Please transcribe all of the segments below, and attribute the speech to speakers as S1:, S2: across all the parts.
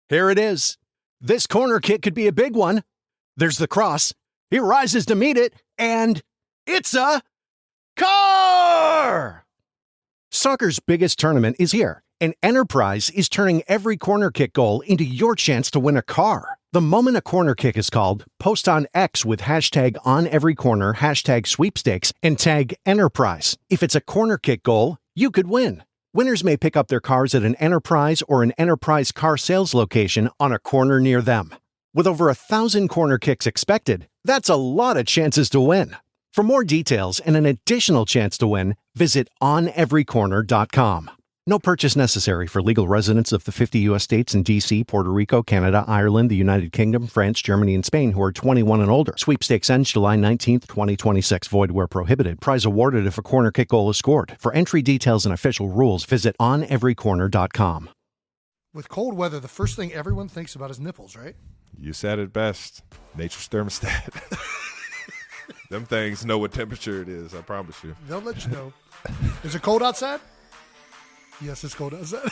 S1: Here it is. This corner kick could be a big one. There's the cross. He rises to meet it, and it's a car! Soccer's biggest tournament is here, and Enterprise is turning every corner kick goal into your chance to win a car. The moment a corner kick is called, post on X with hashtag #OnEveryCorner, hashtag sweepstakes, and tag Enterprise. If it's a corner kick goal, you could win. Winners may pick up their cars at an Enterprise or an Enterprise car sales location on a corner near them. With over 1,000 corner kicks expected, that's a lot of chances to win. For more details and an additional chance to win, visit oneverycorner.com. No purchase necessary for legal residents of the 50 U.S. states and D.C., Puerto Rico, Canada, Ireland, the United Kingdom, France, Germany, and Spain who are 21 and older. Sweepstakes ends July 19th, 2026. Void where prohibited. Prize awarded if a corner kick goal is scored. For entry details and official rules, visit oneverycorner.com.
S2: With cold weather, the first thing everyone thinks about is nipples, right?
S3: You said it best. Nature's thermostat. Them things know what temperature it is, I promise you.
S2: They'll let you know. Is it cold outside? Yes, it's cold outside.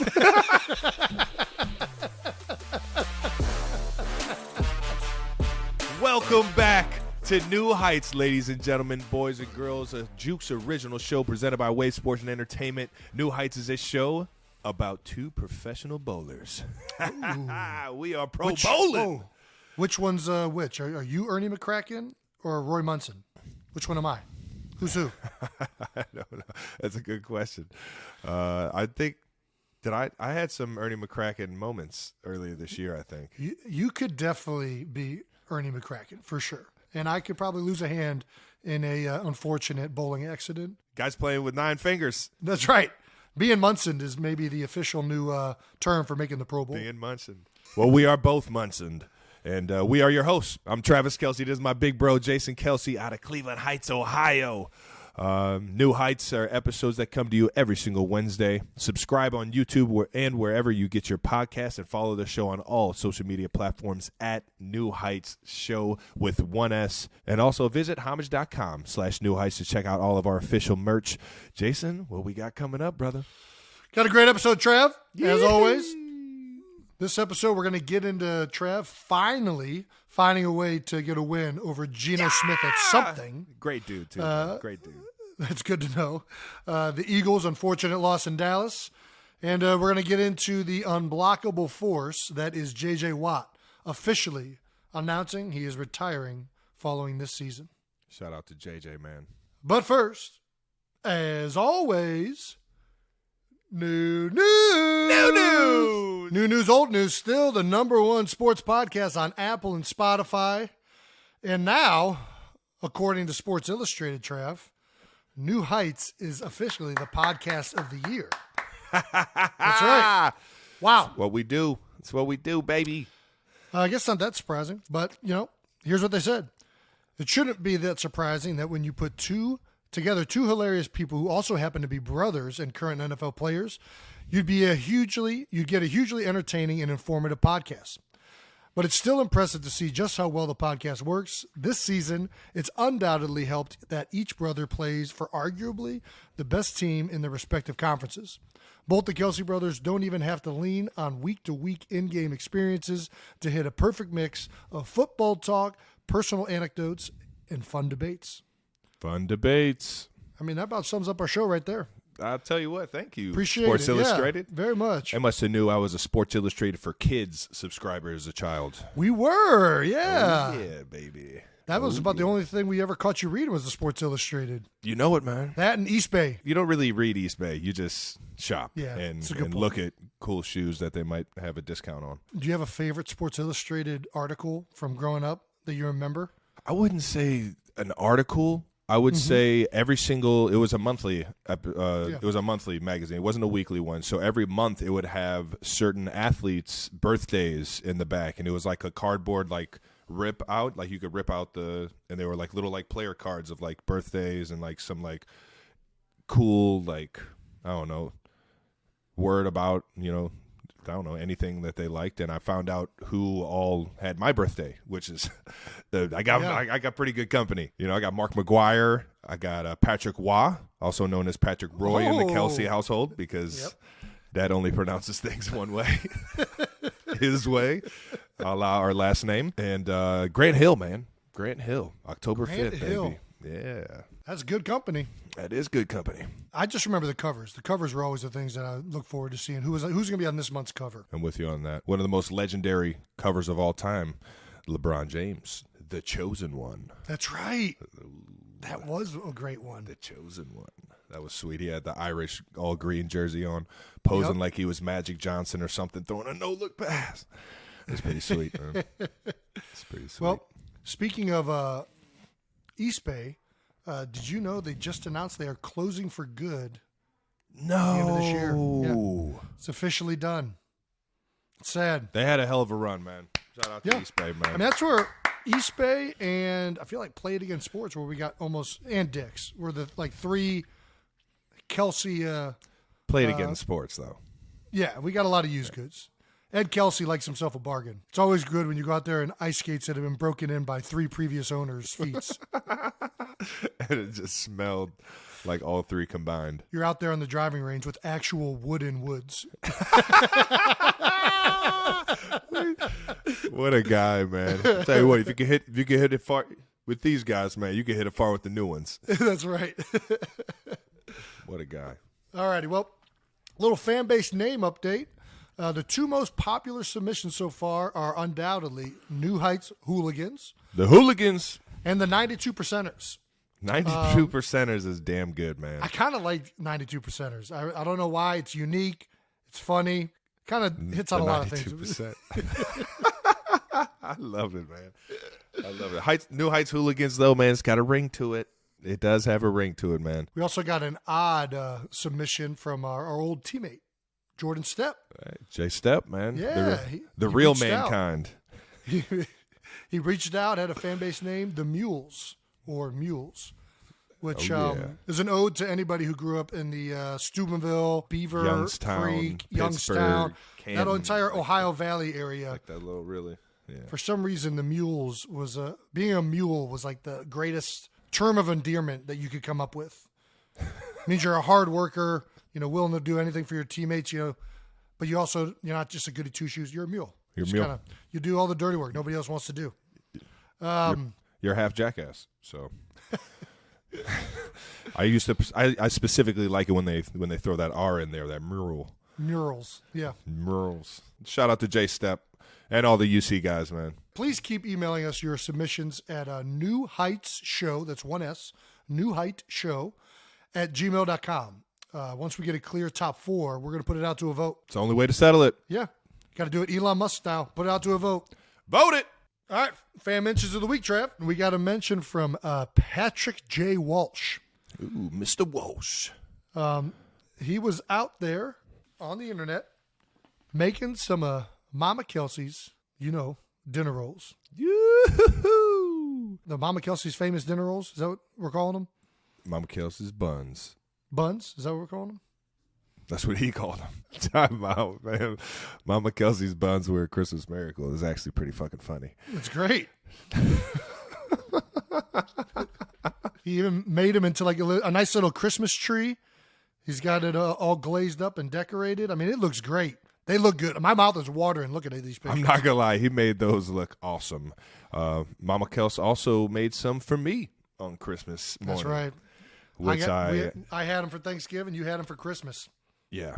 S3: Welcome back to New Heights, ladies and gentlemen, boys and girls. A Jukes original show presented by Wave Sports and Entertainment. New Heights is a show about two professional bowlers. We are bowling.
S2: Oh, which one's which? Are you Ernie McCracken or Roy Munson? Which one am I? Who's who?
S3: I don't know. That's a good question. I think that I had some Ernie McCracken moments earlier this year, I think.
S2: You could definitely be Ernie McCracken for sure. And I could probably lose a hand in a unfortunate bowling accident.
S3: Guys playing with 9 fingers.
S2: That's right. Being Munson is maybe the official new term for making the Pro Bowl.
S3: Being Munson. Well, we are both Munson. And we are your hosts. I'm Travis Kelce. This is my big bro, Jason Kelce, out of Cleveland Heights, Ohio. New Heights are episodes that come to you every single Wednesday. Subscribe on YouTube and wherever you get your podcasts, and follow the show on all social media platforms at New Heights Show with 1S. And also visit homage.com/New Heights to check out all of our official merch. Jason, what we got coming up, brother?
S2: Got a great episode, Trav, as always. This episode, we're going to get into Trav finally finding a way to get a win over Geno Smith at something.
S3: Great dude, too. Great dude.
S2: That's good to know. The Eagles' unfortunate loss in Dallas. And we're going to get into the unblockable force that is J.J. Watt, officially announcing he is retiring following this season.
S3: Shout out to J.J., man.
S2: But first, as always, New news, old news, still the #1 sports podcast on Apple and Spotify. And now, according to Sports Illustrated, Trav, New Heights is officially the podcast of the year. That's right. Wow.
S3: It's what we do. It's what we do, baby.
S2: I guess not that surprising, but, here's what they said. It shouldn't be that surprising that when you put together two hilarious people who also happen to be brothers and current NFL players, you'd get a hugely entertaining and informative podcast. But it's still impressive to see just how well the podcast works. This season, it's undoubtedly helped that each brother plays for arguably the best team in their respective conferences. Both the Kelce brothers don't even have to lean on week-to-week in-game experiences to hit a perfect mix of football talk, personal anecdotes, and fun debates.
S3: Fun debates.
S2: I mean, that about sums up our show right there.
S3: I'll tell you what. Thank you.
S2: Appreciate
S3: Sports
S2: it.
S3: Illustrated.
S2: Yeah, very much.
S3: I must have knew I was a Sports Illustrated for Kids subscriber as a child.
S2: We were, yeah.
S3: Oh, yeah, baby.
S2: That was about the only thing we ever caught you reading was the Sports Illustrated.
S3: You know it, man.
S2: That and East Bay.
S3: You don't really read East Bay. You just shop and
S2: point.
S3: Look at cool shoes that they might have a discount on.
S2: Do you have a favorite Sports Illustrated article from growing up that you remember?
S3: I wouldn't say an article. I would say every single. It was a monthly. It was a monthly magazine. It wasn't a weekly one. So every month it would have certain athletes' birthdays in the back, and it was like a cardboard rip out. Like you could rip out and they were like little player cards of birthdays and some cool I don't know word about I don't know, anything that they liked, and I found out who all had my birthday, which is I got pretty good company. I got Mark McGuire, I got Patrick Waugh, also known as Patrick Roy in the Kelce household, because Dad only pronounces things one way. his way, a la our last name. And Grant Hill, man. Grant Hill, October 5th, baby. Yeah.
S2: That's good company.
S3: That is good company.
S2: I just remember the covers. The covers were always the things that I look forward to seeing. Who's going to be on this month's cover?
S3: I'm with you on that. One of the most legendary covers of all time, LeBron James, The Chosen One.
S2: That's right. That was a great one.
S3: The Chosen One. That was sweet. He had the Irish all-green jersey on, posing like he was Magic Johnson or something, throwing a no-look pass. It's pretty sweet, man. It's pretty sweet.
S2: Well, speaking of East Bay, did you know they just announced they are closing for good at the end of this year? Yeah. It's officially done. It's sad.
S3: They had a hell of a run, man. Shout out to East Bay, man.
S2: I mean, that's where East Bay and I feel like Play It Again Sports, where we got almost, and Dick's, were the three Kelce.
S3: Play It Again Sports, though.
S2: Yeah, we got a lot of used goods. Ed Kelce likes himself a bargain. It's always good when you go out there and ice skates that have been broken in by 3 previous owners' feet.
S3: And it just smelled like all 3 combined.
S2: You're out there on the driving range with actual wooden woods.
S3: What a guy, man! I'll tell you what, if you can hit it far with these guys, man, you can hit it far with the new ones.
S2: That's right.
S3: What a guy!
S2: All righty, well, little fan base name update. The 2 most popular submissions so far are undoubtedly New Heights Hooligans.
S3: The Hooligans.
S2: And the 92 Percenters.
S3: 92 Percenters is damn good, man.
S2: I kind of like 92 Percenters. I don't know why. It's unique. It's funny. Kind of hits on a lot of things.
S3: I love it, man. I love it. New Heights Hooligans, though, man, it's got a ring to it. It does have a ring to it, man.
S2: We also got an odd submission from our old teammate, Jordan Stepp.
S3: Jay Stepp, man.
S2: Yeah.
S3: The
S2: he
S3: real mankind.
S2: He reached out, had a fan base name, the Mules, or Mules, which is an ode to anybody who grew up in the Steubenville, Beaver Creek, Youngstown, that entire Ohio Valley area.
S3: Like that little, really, yeah.
S2: For some reason, the Mules was, being a mule was like the greatest term of endearment that you could come up with. It means you're a hard worker, willing to do anything for your teammates, but you're not just a goody two-shoes, you're a mule.
S3: You're a mule.
S2: You do all the dirty work nobody else wants to do.
S3: You're half jackass, so I specifically like it when they throw that R in there, that mural.
S2: Murals, yeah.
S3: Murals. Shout out to Jay Stepp and all the UC guys, man.
S2: Please keep emailing us your submissions at New Heights Show, that's 1 S, New Height Show @gmail.com. Once we get a clear top 4, we're going to put it out to a vote.
S3: It's the only way to settle it.
S2: Yeah. Got to do it Elon Musk style. Put it out to a vote.
S3: Vote it.
S2: All right. Fan mentions of the week, Trev. We got a mention from Patrick J. Walsh.
S3: Ooh, Mr. Walsh.
S2: He was out there on the internet making some Mama Kelce's, dinner rolls.
S3: Yoo-hoo!
S2: The Mama Kelce's famous dinner rolls. Is that what we're calling them?
S3: Mama Kelce's buns.
S2: Buns? Is that what we're calling them?
S3: That's what he called them. Time out, man. Mama Kelce's buns were a Christmas miracle. It's actually pretty fucking funny.
S2: It's great. He even made him into like a nice little Christmas tree. He's got it all glazed up and decorated. I mean, it looks great. They look good. My mouth is watering looking at these pictures.
S3: I'm not going to lie. He made those look awesome. Mama Kelce also made some for me on Christmas morning.
S2: That's right.
S3: Which
S2: I had them for Thanksgiving. You had them for Christmas.
S3: Yeah.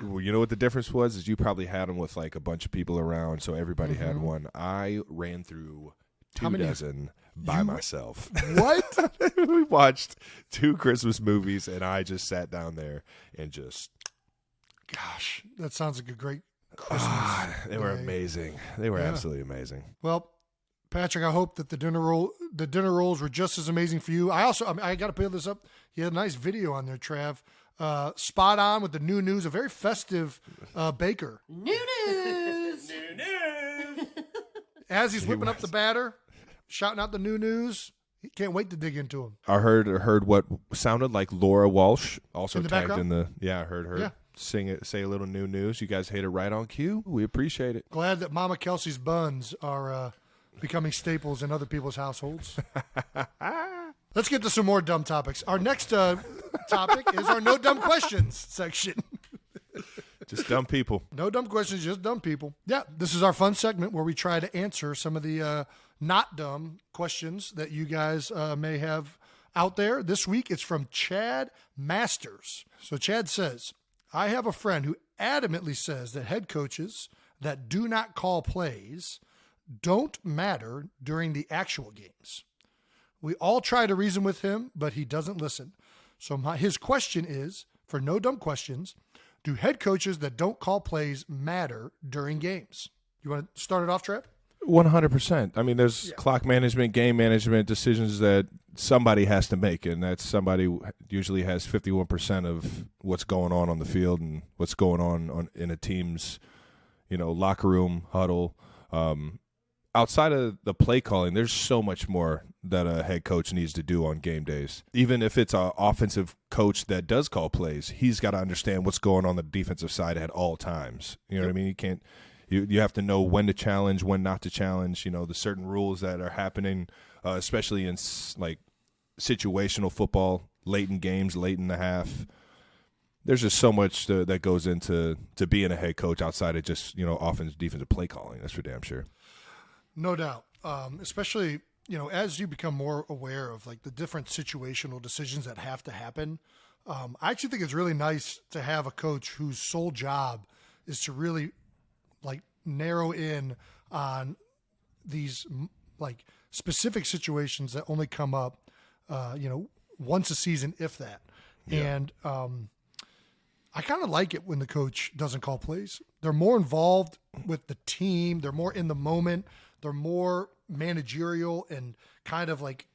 S3: Well, you know what the difference was? Is you probably had them with like a bunch of people around, so everybody had one. I ran through 2 dozen by myself.
S2: What?
S3: We watched 2 Christmas movies, and I just sat down there and just...
S2: Gosh, that sounds like a great Christmas.
S3: They were amazing. They were absolutely amazing.
S2: Well, Patrick, I hope that the dinner rolls were just as amazing for you. I got to put this up. You had a nice video on there, Trav. Spot on with the new news. A very festive baker.
S4: New news.
S2: As he's whipping up the batter, shouting out the new news. He can't wait to dig into him.
S3: I heard what sounded like Laura Walsh also
S2: in the
S3: tagged
S2: background?
S3: in the. Yeah, I heard her say a little new news. You guys hit it right on cue. We appreciate it.
S2: Glad that Mama Kelce's buns are becoming staples in other people's households. Let's get to some more dumb topics. Our next topic is our No Dumb Questions section.
S3: Just dumb people.
S2: No dumb questions, just dumb people. Yeah, this is our fun segment where we try to answer some of the not dumb questions that you guys may have out there. This week, it's from Chad Masters. So Chad says, I have a friend who adamantly says that head coaches that do not call plays don't matter during the actual games. We all try to reason with him, but he doesn't listen. So his question is, for no dumb questions, do head coaches that don't call plays matter during games? You want to start it off, Trev?
S3: 100%. I mean, there's clock management, game management decisions that somebody has to make, and that somebody usually has 51% of what's going on the field and what's going on in a team's, locker room, huddle. Outside of the play calling, there's so much more that a head coach needs to do on game days. Even if it's an offensive coach that does call plays, he's got to understand what's going on the defensive side at all times. You know what I mean? You can't. You have to know when to challenge, when not to challenge. The certain rules that are happening, especially in like situational football, late in games, late in the half. There's just so much that goes into being a head coach outside of just offense, defensive play calling. That's for damn sure.
S2: No doubt, especially as you become more aware of like the different situational decisions that have to happen. I actually think it's really nice to have a coach whose sole job is to really like narrow in on these like specific situations that only come up, once a season, if that. Yeah. And I kind of like it when the coach doesn't call plays. They're more involved with the team. They're more in the moment. They're more managerial and kind of like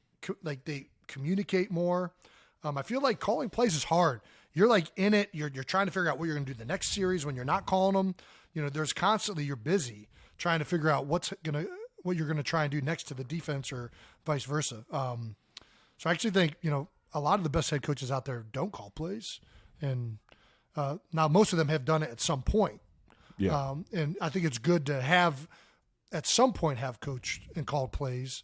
S2: they communicate more. I feel like calling plays is hard. You're like in it. You're trying to figure out what you're going to do the next series when you're not calling them. There's constantly, you're busy trying to figure out what you're going to try and do next to the defense or vice versa. So I actually think, a lot of the best head coaches out there don't call plays. And now most of them have done it at some point. Yeah. And I think it's good to at some point have coached and called plays,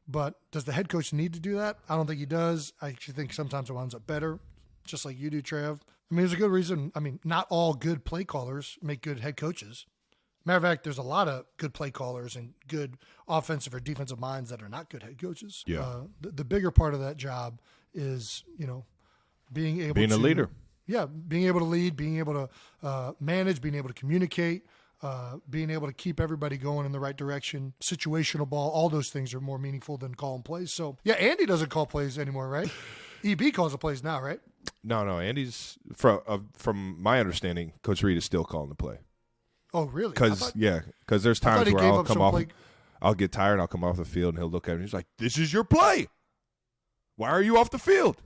S2: but does the head coach need to do that? I don't think he does. I actually think sometimes it winds up better, just like you do, Trev. I mean, there's a good reason. I mean, not all good play callers make good head coaches. Matter of fact, there's a lot of good play callers and good offensive or defensive minds that are not good head coaches. Yeah. The bigger part of that job is, being a
S3: leader.
S2: Yeah, being able to lead, being able to manage, being able to communicate, being able to keep everybody going in the right direction, situational ball, all those things are more meaningful than calling plays. So, yeah, Andy doesn't call plays anymore, right? EB calls the plays now, right?
S3: No. Andy's, from my understanding, Coach Reid is still calling the play.
S2: Oh, really?
S3: Because there's times where I'll come off, I'll get tired, I'll come off the field, and he'll look at me and he's like, this is your play. Why are you off the field?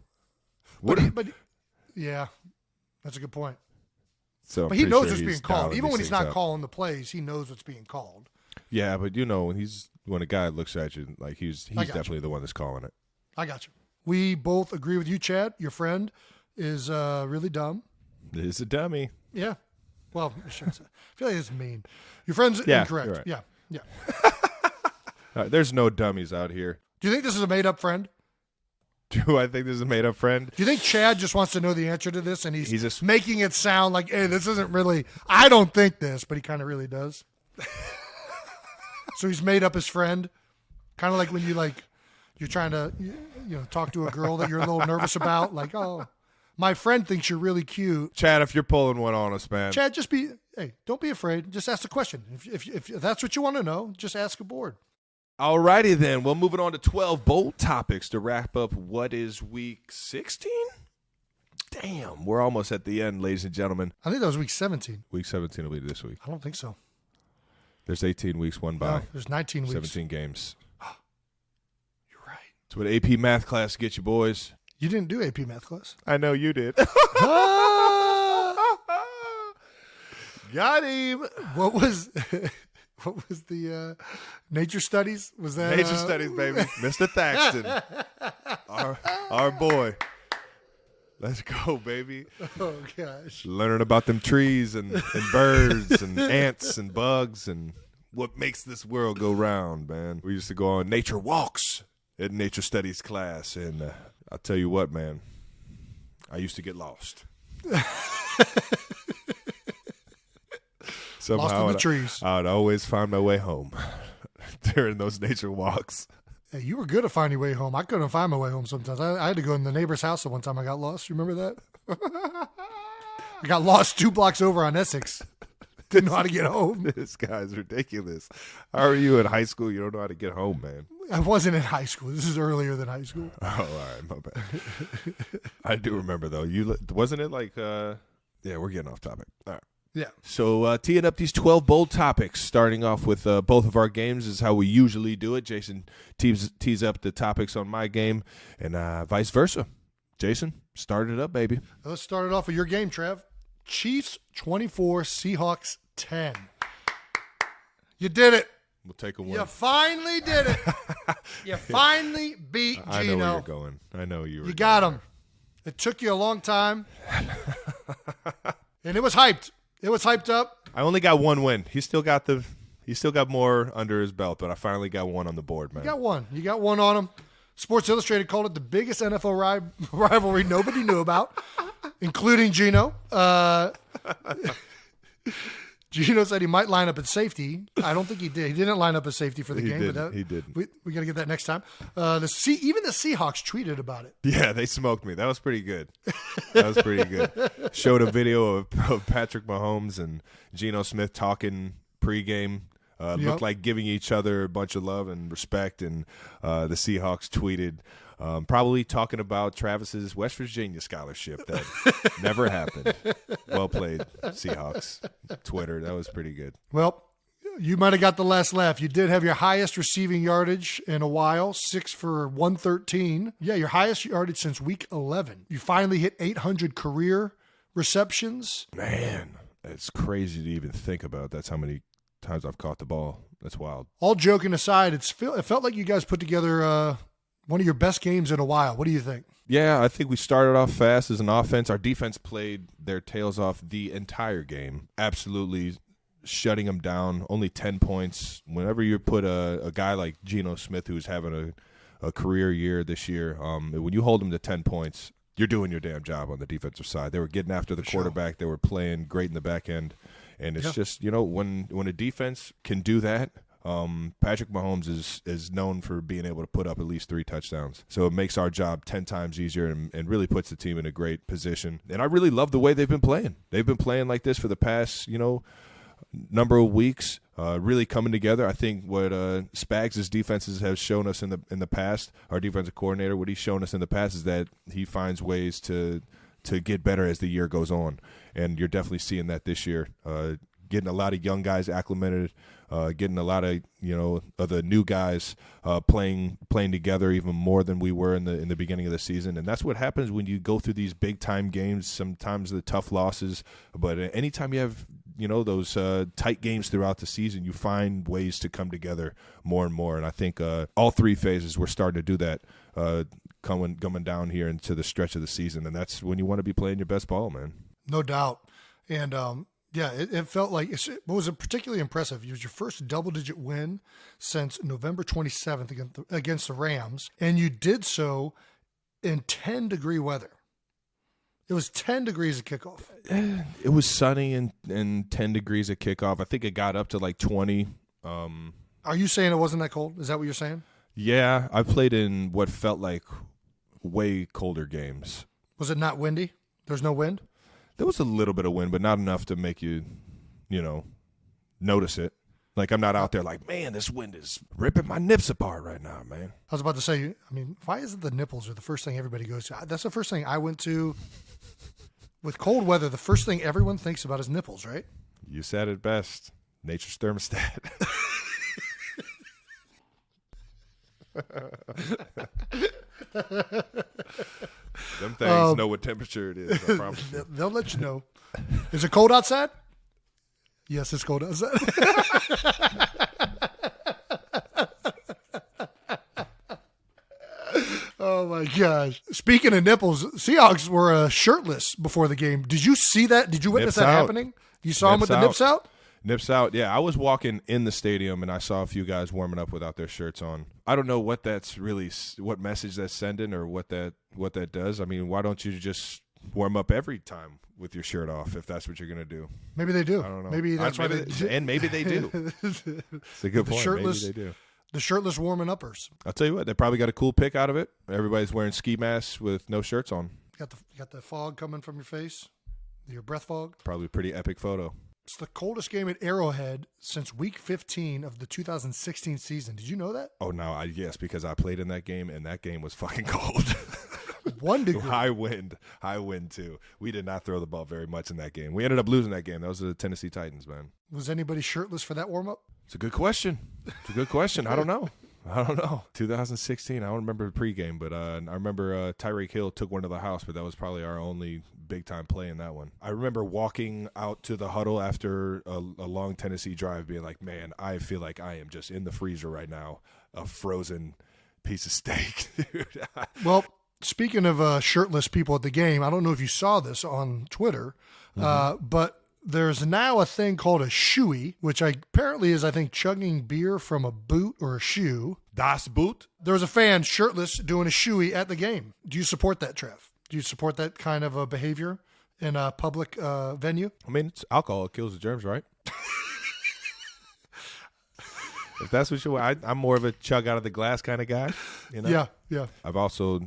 S2: Yeah, that's a good point.
S3: So,
S2: but he knows what's being called. Even when he's not calling the plays, he knows what's being called.
S3: Yeah, but when a guy looks at you, like he's definitely the one that's calling it.
S2: I got you. We both agree with you, Chad. Your friend is really dumb.
S3: Is a dummy.
S2: Yeah. Well, I shouldn't say. I feel like it's mean. Your friend's incorrect.
S3: Right.
S2: Yeah.
S3: There's no dummies out here.
S2: Do you think this is a made-up friend?
S3: Do I think this is a made-up friend?
S2: Do you think Chad just wants to know the answer to this, and he's just making it sound like, hey, this isn't really – I don't think this, but he kind of really does. So he's made up his friend, kind of like when you're trying to talk to a girl that you're a little nervous about, like, oh, my friend thinks you're really cute.
S3: Chad, if you're pulling one on us, man.
S2: Chad, don't be afraid. Just ask the question. If that's what you want to know, just ask a board.
S3: All righty then. Well, moving on to 12 bold topics to wrap up what is week 16? Damn, we're almost at the end, ladies and gentlemen.
S2: I think that was week 17.
S3: Week 17 will be this week.
S2: I don't think so.
S3: There's 18 weeks, one by.
S2: No, there's 19 weeks.
S3: 17 games.
S2: You're right.
S3: That's what AP math class gets you, boys.
S2: You didn't do AP math class.
S3: I know you did. Got him.
S2: What was the nature studies? Was that
S3: nature studies, baby? Mr. Thaxton, our boy. Let's go, baby.
S2: Oh gosh.
S3: Learning about them trees and birds and ants and bugs and what makes this world go round, man. We used to go on nature walks in nature studies class, and I'll tell you what, man. I used to get lost. Somehow
S2: Lost in the trees.
S3: I would always find my way home during those nature walks.
S2: Hey, you were good at finding your way home. I couldn't find my way home sometimes. I had to go in the neighbor's house the one time I got lost. You remember that? I got lost 2 blocks over on Essex. Didn't know how to get home.
S3: This guy's ridiculous. How are you in high school? You don't know how to get home, man.
S2: I wasn't in high school. This is earlier than high school.
S3: Oh, all right, my bad. I do remember though. Wasn't it like? Yeah, we're getting off topic. All right.
S2: Yeah.
S3: So teeing up these 12 bold topics, starting off with both of our games is how we usually do it. Jason tees up the topics on my game, and vice versa. Jason, start it up, baby.
S2: Let's start it off with your game, Trev. Chiefs 24, Seahawks 10. You did it.
S3: We'll take a win.
S2: You finally did it. You finally beat Geno.
S3: I know where you're going. I know you were.
S2: You got him. It took you a long time. And it was hyped. It was hyped up.
S3: I only got one win. He still got more under his belt, but I finally got one on the board, man.
S2: You got one. You got one on him. Sports Illustrated called it the biggest NFL rivalry nobody knew about, including Geno. Geno said he might line up at safety. I don't think he did. He didn't line up at safety for the game.
S3: He didn't.
S2: We got to get that next time. Even the Seahawks tweeted about it.
S3: Yeah, they smoked me. That was pretty good. Showed a video of Patrick Mahomes and Geno Smith talking pregame. Looked like giving each other a bunch of love and respect. And the Seahawks tweeted, probably talking about Travis's West Virginia scholarship that never happened. Well played, Seahawks. Twitter, that was pretty good.
S2: Well, you might have got the last laugh. You did have your highest receiving yardage in a while, 6 for 113. Yeah, your highest yardage since week 11. You finally hit 800 career receptions.
S3: Man, it's crazy to even think about. That's how many times I've caught the ball. That's wild. All
S2: joking aside, it felt like you guys put together one of your best games in a while. What do you think?
S3: Yeah, I think we started off fast as an offense. Our defense played their tails off the entire game, absolutely shutting them down. Only 10 points. Whenever you put a guy like Geno Smith, who's having a career year this year, when you hold him to 10 points, you're doing your damn job on the defensive side. They were getting after the quarterback. They were playing great in the back end. And it's just, when a defense can do that, Patrick Mahomes is known for being able to put up at least 3 touchdowns. So it makes our job 10 times easier and really puts the team in a great position. And I really love the way they've been playing. They've been playing like this for the past, number of weeks, really coming together. I think what Spags' defenses have shown us in the past, our defensive coordinator, what he's shown us in the past is that he finds ways to get better as the year goes on. And you're definitely seeing that this year. Getting a lot of young guys acclimated, getting a lot of of the new guys playing together even more than we were in the beginning of the season. And that's what happens when you go through these big time games. Sometimes the tough losses, but anytime you have those tight games throughout the season, you find ways to come together more and more. And I think all 3 phases we're starting to do that. Coming down here into the stretch of the season, and that's when you want to be playing your best ball, man.
S2: No doubt. And it felt like it was particularly impressive. It was your first double-digit win since November 27th against the Rams, and you did so in 10-degree weather. It was 10 degrees at kickoff.
S3: It was sunny and 10 degrees at kickoff. I think it got up to like 20.
S2: Are you saying it wasn't that cold? Is that what you're saying?
S3: Yeah, I played in what felt like way colder games.
S2: Was it not windy? There's no wind?
S3: There was a little bit of wind, but not enough to make you, notice it. Like, I'm not out there like, man, this wind is ripping my nips apart right now, man.
S2: I was about to say, why is it the nipples are the first thing everybody goes to? That's the first thing I went to. With cold weather, the first thing everyone thinks about is nipples, right?
S3: You said it best. Nature's thermostat. Them things know what temperature it is, I promise you.
S2: They'll let you know. Is it cold outside? Yes, it's cold outside. Oh, my gosh. Speaking of nipples, Seahawks were shirtless before the game. Did you see that? Did you witness that happening? You saw them with the nips out?
S3: Nips out. Yeah, I was walking in the stadium, and I saw a few guys warming up without their shirts on. I don't know what message that's sending or what that does. Why don't you just warm up every time with your shirt off if that's what you're going to do.
S2: Maybe they do.
S3: I don't know.
S2: Maybe that's why they do.
S3: And maybe they do. It's a good point. Maybe they do.
S2: The shirtless warming uppers.
S3: I'll tell you what, they probably got a cool pic out of it. Everybody's wearing ski masks with no shirts on.
S2: You got the fog coming from your face, your breath fog.
S3: Probably a pretty epic photo.
S2: It's the coldest game at Arrowhead since Week 15 of the 2016 season. Did you know that?
S3: Oh, no, yes, because I played in that game, and that game was fucking cold.
S2: 1 degree.
S3: High wind too. We did not throw the ball very much in that game. We ended up losing that game. That was the Tennessee Titans, man.
S2: Was anybody shirtless for that warm-up?
S3: It's a good question. I don't know. 2016, I don't remember the pregame, but I remember Tyreek Hill took one to the house, but that was probably our only big-time play in that one. I remember walking out to the huddle after a long Tennessee drive being like, man, I feel like I am just in the freezer right now, a frozen piece of steak.
S2: Well, speaking of shirtless people at the game, I don't know if you saw this on Twitter, but there's now a thing called a shoey, which apparently is, I think, chugging beer from a boot or a shoe.
S3: Das Boot?
S2: There was a fan shirtless doing a shoey at the game. Do you support that, Trev? Do you support that kind of behavior in a public venue?
S3: I mean, it's alcohol. It kills the germs, right? If that's what you want. I'm more of a chug out of the glass kind of guy. You know?
S2: Yeah.
S3: I've also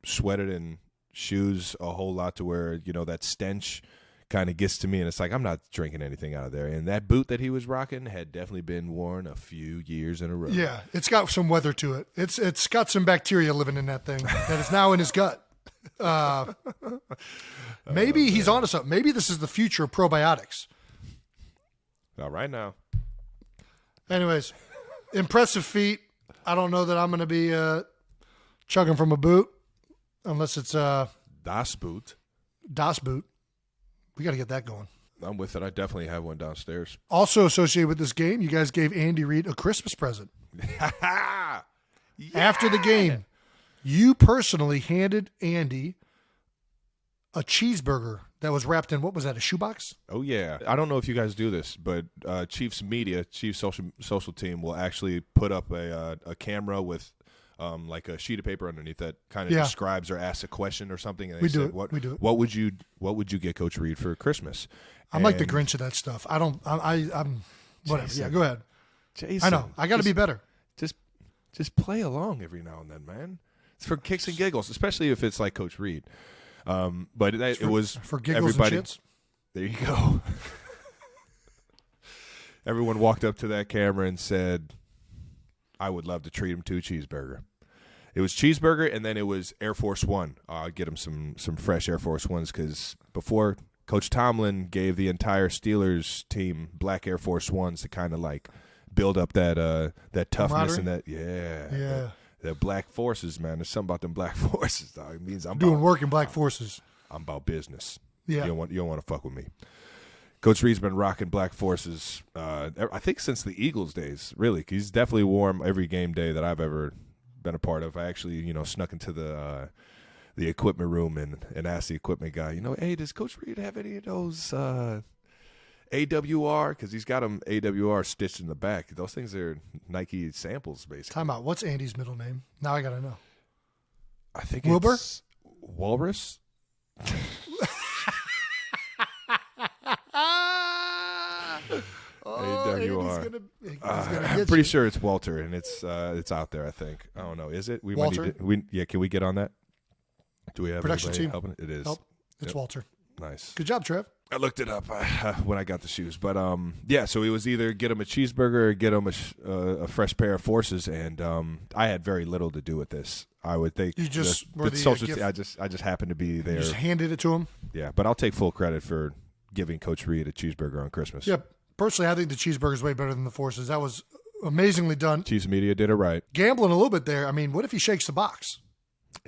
S3: sweated in shoes a whole lot to where, that stench kind of gets to me, and it's like I'm not drinking anything out of there. And that boot that he was rocking had definitely been worn a few years in a row.
S2: Yeah, it's got some weather to it. It's got some bacteria living in that thing that is now in his gut. Maybe he's onto something. Maybe this is the future of probiotics.
S3: All right now.
S2: Anyways, impressive feat. I don't know that I'm going to be chugging from a boot unless it's
S3: Das Boot.
S2: Das Boot. We got to get that going.
S3: I'm with it. I definitely have one downstairs.
S2: Also associated with this game, you guys gave Andy Reid a Christmas present.
S3: Yeah.
S2: After the game, you personally handed Andy a cheeseburger that was wrapped in, what was that, a shoebox?
S3: Oh, yeah. I don't know if you guys do this, but Chiefs social team will actually put up a camera with like a sheet of paper underneath that kind of describes or asks a question or something. And
S2: we do it.
S3: What would you get Coach Reid for Christmas?
S2: I'm like the Grinch of that stuff. I'm whatever.
S3: Jason,
S2: yeah, go ahead.
S3: Jason,
S2: I know. I got to be better.
S3: Just play along every now and then, man. It's for kicks and giggles, especially if it's like Coach Reid. But it was
S2: for giggles
S3: everybody.
S2: And shits.
S3: There you go. Everyone walked up to that camera and said, I would love to treat him to a cheeseburger. It was cheeseburger, and then it was Air Force One. I'll get him some fresh Air Force Ones because before Coach Tomlin gave the entire Steelers team black Air Force Ones to kind of like build up that toughness and that the black forces, man. There's something about them black forces, dog. It means I'm
S2: doing work in black forces.
S3: I'm about business.
S2: Yeah,
S3: you don't want to fuck with me. Coach Reid's been rocking black forces, I think, since the Eagles days, really. He's definitely worn every game day that I've ever been a part of. I actually, snuck into the equipment room and asked the equipment guy, hey, does Coach Reid have any of those AWR? Because he's got them AWR stitched in the back. Those things are Nike samples, basically.
S2: Time out. What's Andy's middle name? Now I got to know.
S3: I think
S2: Wilbur?
S3: It's Walrus. AWR. I'm pretty sure it's Walter, and it's out there. I think. I don't know. Is it?
S2: Walter?
S3: Can we get on that? Do we have
S2: production team
S3: helping? It is.
S2: It's Walter.
S3: Nice.
S2: Good job, Trev.
S3: I looked it up when I got the shoes, but so it was either get him a cheeseburger or get him a fresh pair of forces, and I had very little to do with this. I would think
S2: you just
S3: I just happened to be there.
S2: You just handed it to him.
S3: Yeah, but I'll take full credit for giving Coach Reid a cheeseburger on Christmas.
S2: Yep. Personally, I think the cheeseburger is way better than the forces. That was amazingly done.
S3: Chiefs media did it right.
S2: Gambling a little bit there. I mean, what if he shakes the box?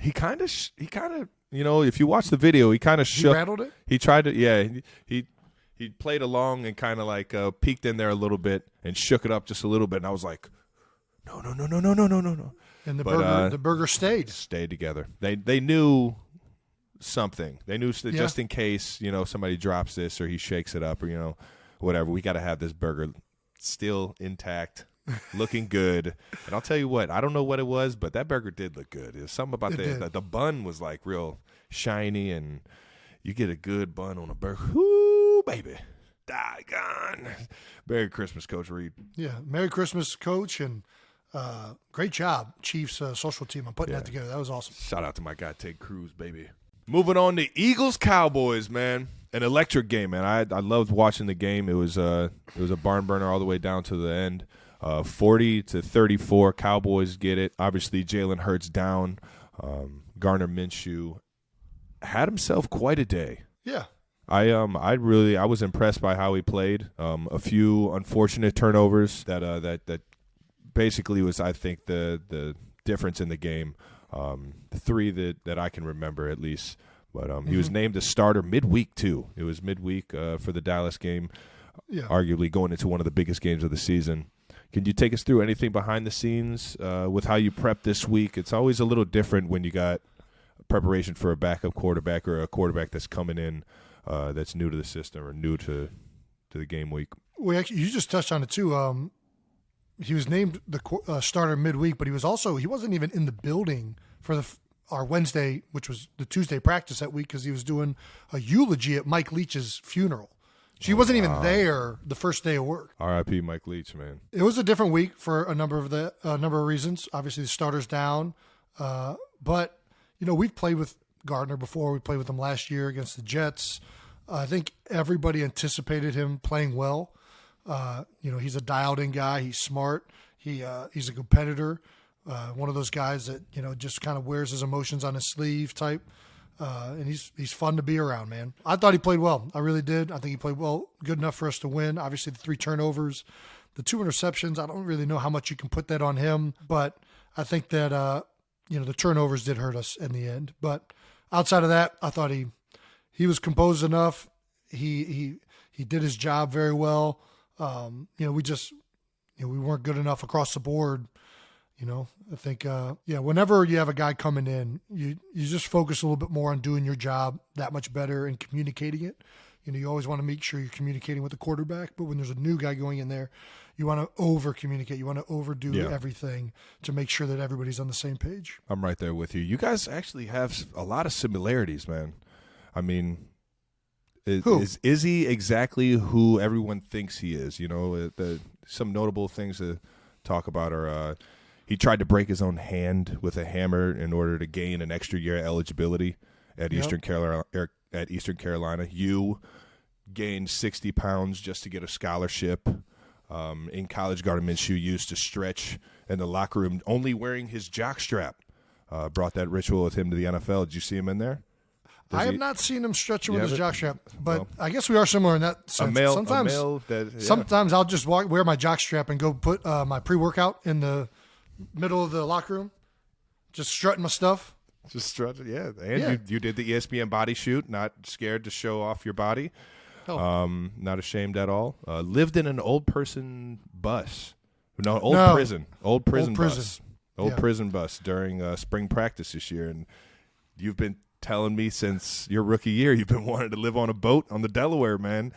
S3: He kind of, if you watch the video, he kind of shook.
S2: He rattled it?
S3: He tried to, he played along and kind of like peeked in there a little bit and shook it up just a little bit. And I was like, no.
S2: And the burger stayed.
S3: Stayed together. They knew something. They knew just in case, somebody drops this or he shakes it up or, whatever. We got to have this burger still intact, looking good. And I'll tell you what, I don't know what it was, but that burger did look good. It was something about the bun was like real shiny and You get a good bun on a burger. Whoo, baby. Daggone. Merry Christmas, Coach Reid.
S2: Yeah, Merry Christmas, Coach, and great job, Chiefs social team, on putting that together. That was awesome.
S3: Shout out to my guy, Ted Cruz, baby. Moving on to Eagles-Cowboys, man. An electric game, man. I loved watching the game. It was a barn burner all the way down to the end. 40-34, Cowboys get it. Obviously, Jalen Hurts down. Gardner Minshew had himself quite a day.
S2: Yeah.
S3: I was impressed by how he played. A few unfortunate turnovers that basically was, I think, the difference in the game. The three that I can remember at least. But he was named a starter midweek too. It was midweek for the Dallas game, arguably going into one of the biggest games of the season. Can you take us through anything behind the scenes with how you prep this week? It's always a little different when you got preparation for a backup quarterback or a quarterback that's coming in that's new to the system or new to the game week.
S2: Well, actually, you just touched on it too. He was named the starter midweek, but he wasn't even in the building for our Wednesday, which was the Tuesday practice that week, because he was doing a eulogy at Mike Leach's funeral. So he wasn't even there the first day of work.
S3: R.I.P. Mike Leach, man.
S2: It was a different week for a number of reasons. Obviously, the starter's down, but we've played with Gardner before. We played with him last year against the Jets. I think everybody anticipated him playing well. He's a dialed-in guy. He's smart. He's a competitor. One of those guys that just kind of wears his emotions on his sleeve type. And he's fun to be around, man. I thought he played well. I really did. I think he played well, good enough for us to win. Obviously, the 3 turnovers, the 2 interceptions. I don't really know how much you can put that on him, but I think that the turnovers did hurt us in the end. But outside of that, I thought he was composed enough. He did his job very well. We weren't good enough across the board. I think, whenever you have a guy coming in, you just focus a little bit more on doing your job that much better and communicating it. You always want to make sure you're communicating with the quarterback, but when there's a new guy going in there, you want to over-communicate. You want to overdo everything to make sure that everybody's on the same page.
S3: I'm right there with you. You guys actually have a lot of similarities, man. I mean, is he exactly who everyone thinks he is? Some notable things to talk about are he tried to break his own hand with a hammer in order to gain an extra year eligibility at Eastern Carolina. You gained 60 pounds just to get a scholarship. In college, Gardner Minshew used to stretch in the locker room, only wearing his jockstrap. Brought that ritual with him to the NFL. Did you see him in there?
S2: I have not seen him stretching with his jockstrap, but I guess we are similar in that sense. Sometimes I'll just wear my jockstrap and go put my pre-workout in the middle of the locker room, just strutting my stuff.
S3: Just strutting, yeah. And you did the ESPN body shoot, not scared to show off your body. Not ashamed at all. Lived in an old person bus. Prison. Old prison bus. Prison bus during spring practice this year. And you've been telling me since your rookie year you've been wanting to live on a boat on the Delaware, man.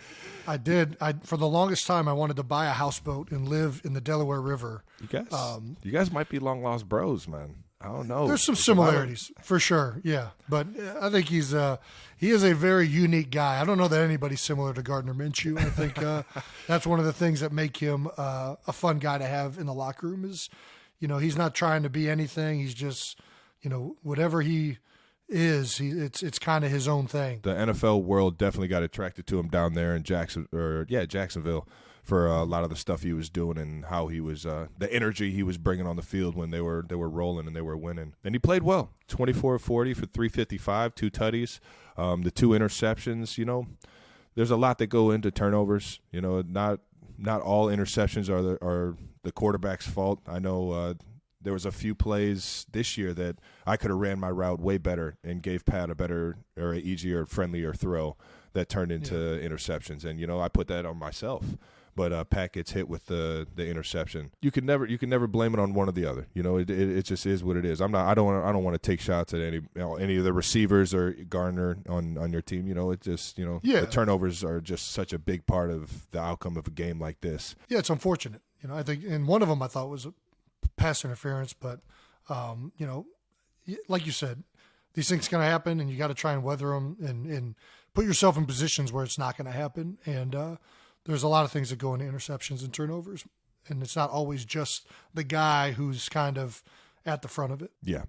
S2: I did. For the longest time, I wanted to buy a houseboat and live in the Delaware River.
S3: You guys might be long lost bros, man. I don't know.
S2: There's some similarities for sure, yeah. But I think he is a very unique guy. I don't know that anybody's similar to Gardner Minshew. I think that's one of the things that make him a fun guy to have in the locker room is, he's not trying to be anything. He's just, whatever he is, it's kind of his own thing.
S3: The NFL world definitely got attracted to him down there in Jacksonville. For a lot of the stuff he was doing and how he was, the energy he was bringing on the field when they were rolling and they were winning. And he played well, 24-40 for 355, 2 tutties, the 2 interceptions. There's a lot that go into turnovers. Not all interceptions are the quarterback's fault. I know there was a few plays this year that I could have ran my route way better and gave Pat a better or an easier, friendlier throw that turned into interceptions. And I put that on myself. But Pat gets hit with the interception. You can never blame it on one or the other. It just is what it is. I don't want to take shots at any of the receivers or Gardner on your team. It just the turnovers are just such a big part of the outcome of a game like this.
S2: Yeah, it's unfortunate. I think, and one of them I thought was a pass interference, but like you said, these things going to happen, and you got to try and weather them and put yourself in positions where it's not going to happen. And there's a lot of things that go into interceptions and turnovers, and it's not always just the guy who's kind of at the front of it.
S3: Yeah.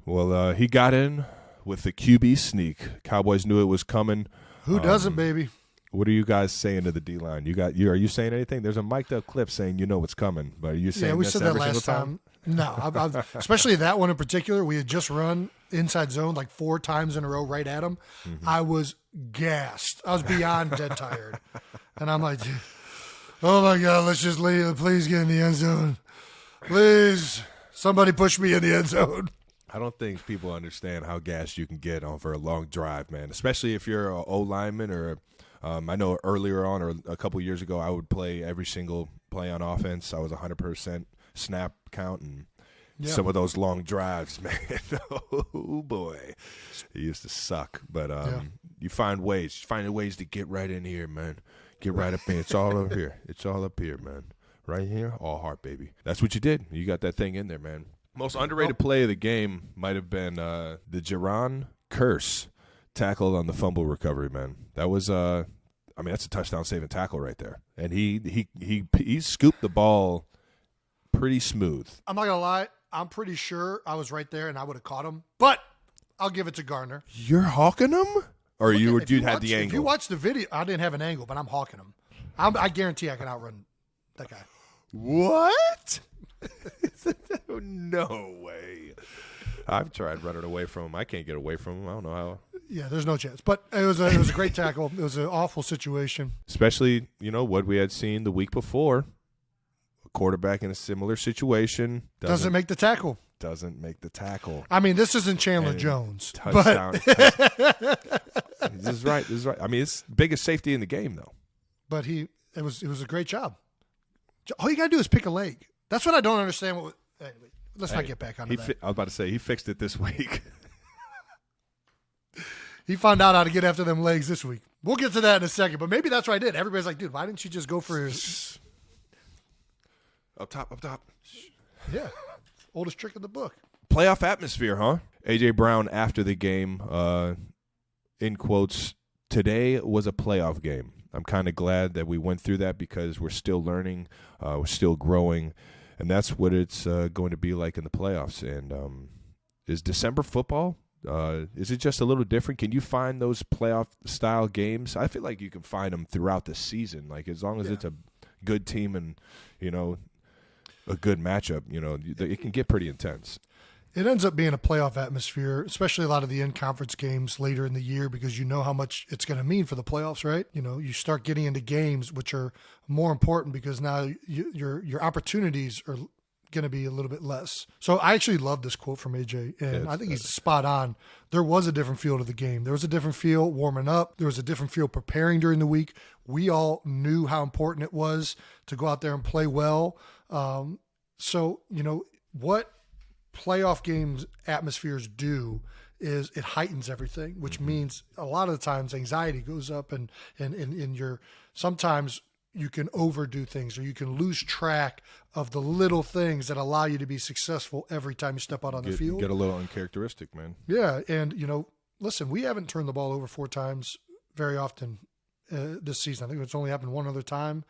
S3: Well, he got in with the QB sneak. Cowboys knew it was coming.
S2: Who doesn't, baby?
S3: What are you guys saying to the D-line? Are you saying anything? There's a mic'd up clip saying what's coming, but are you saying
S2: we
S3: this
S2: said that
S3: every
S2: last
S3: single time?
S2: No, especially that one in particular. We had just run inside zone like 4 times in a row right at him. Mm-hmm. I was gassed. I was beyond dead tired. And I'm like, oh, my God, let's just leave. Please get in the end zone. Please, somebody push me in the end zone.
S3: I don't think people understand how gassed you can get on for a long drive, man, especially if you're an O-lineman or I know earlier on or a couple years ago I would play every single play on offense. I was 100% snap count and some of those long drives, man. Oh, boy. It used to suck. But you find ways. Finding ways to get right in here, man. Get right up in. It's all up here. It's all up here, man. Right here, all heart, baby. That's what you did. You got that thing in there, man. Most underrated play of the game might have been the Jaron Curse tackle on the fumble recovery, man. That was that's a touchdown saving tackle right there. And he scooped the ball pretty smooth.
S2: I'm not gonna lie, I'm pretty sure I was right there and I would have caught him. But I'll give it to Gardner.
S3: You're hawking him? Or you had the angle?
S2: If you watch the video, I didn't have an angle, but I'm hawking him. I guarantee I can outrun that guy.
S3: What? No way. I've tried running away from him. I can't get away from him. I don't know how.
S2: Yeah, there's no chance. But it was a great tackle. It was an awful situation.
S3: Especially, what we had seen the week before. A quarterback in a similar situation.
S2: Doesn't make the tackle.
S3: Doesn't make the tackle.
S2: I mean, this isn't Chandler Jones.
S3: Touchdown. This is right. I mean, it's the biggest safety in the game, though.
S2: But it was a great job. All you got to do is pick a leg. That's what I don't understand. Anyway, let's not get back on that.
S3: I was about to say, he fixed it this week.
S2: He found out how to get after them legs this week. We'll get to that in a second, but maybe that's what I did. Everybody's like, dude, why didn't you just go for his...
S3: Up top.
S2: Yeah. Oldest trick in the book.
S3: Playoff atmosphere, huh? A.J. Brown after the game, in quotes, today was a playoff game. I'm kind of glad that we went through that because we're still learning, we're still growing, and that's what it's going to be like in the playoffs. And is December football, is it just a little different? Can you find those playoff-style games? I feel like you can find them throughout the season, like as long as it's a good team and, a good matchup, it can get pretty intense.
S2: It ends up being a playoff atmosphere, especially a lot of the in-conference games later in the year because you know how much it's going to mean for the playoffs, right? You start getting into games which are more important because now your opportunities are going to be a little bit less. So I actually love this quote from AJ, and I think he's spot on. There was a different feel to the game. There was a different feel warming up. There was a different feel preparing during the week. We all knew how important it was to go out there and play well. So, what playoff games atmospheres do is it heightens everything, which means a lot of the times anxiety goes up and sometimes you can overdo things or you can lose track of the little things that allow you to be successful every time you step out on the field.
S3: Get a little uncharacteristic, man.
S2: Yeah. And, listen, we haven't turned the ball over 4 times very often this season. I think it's only happened one other time.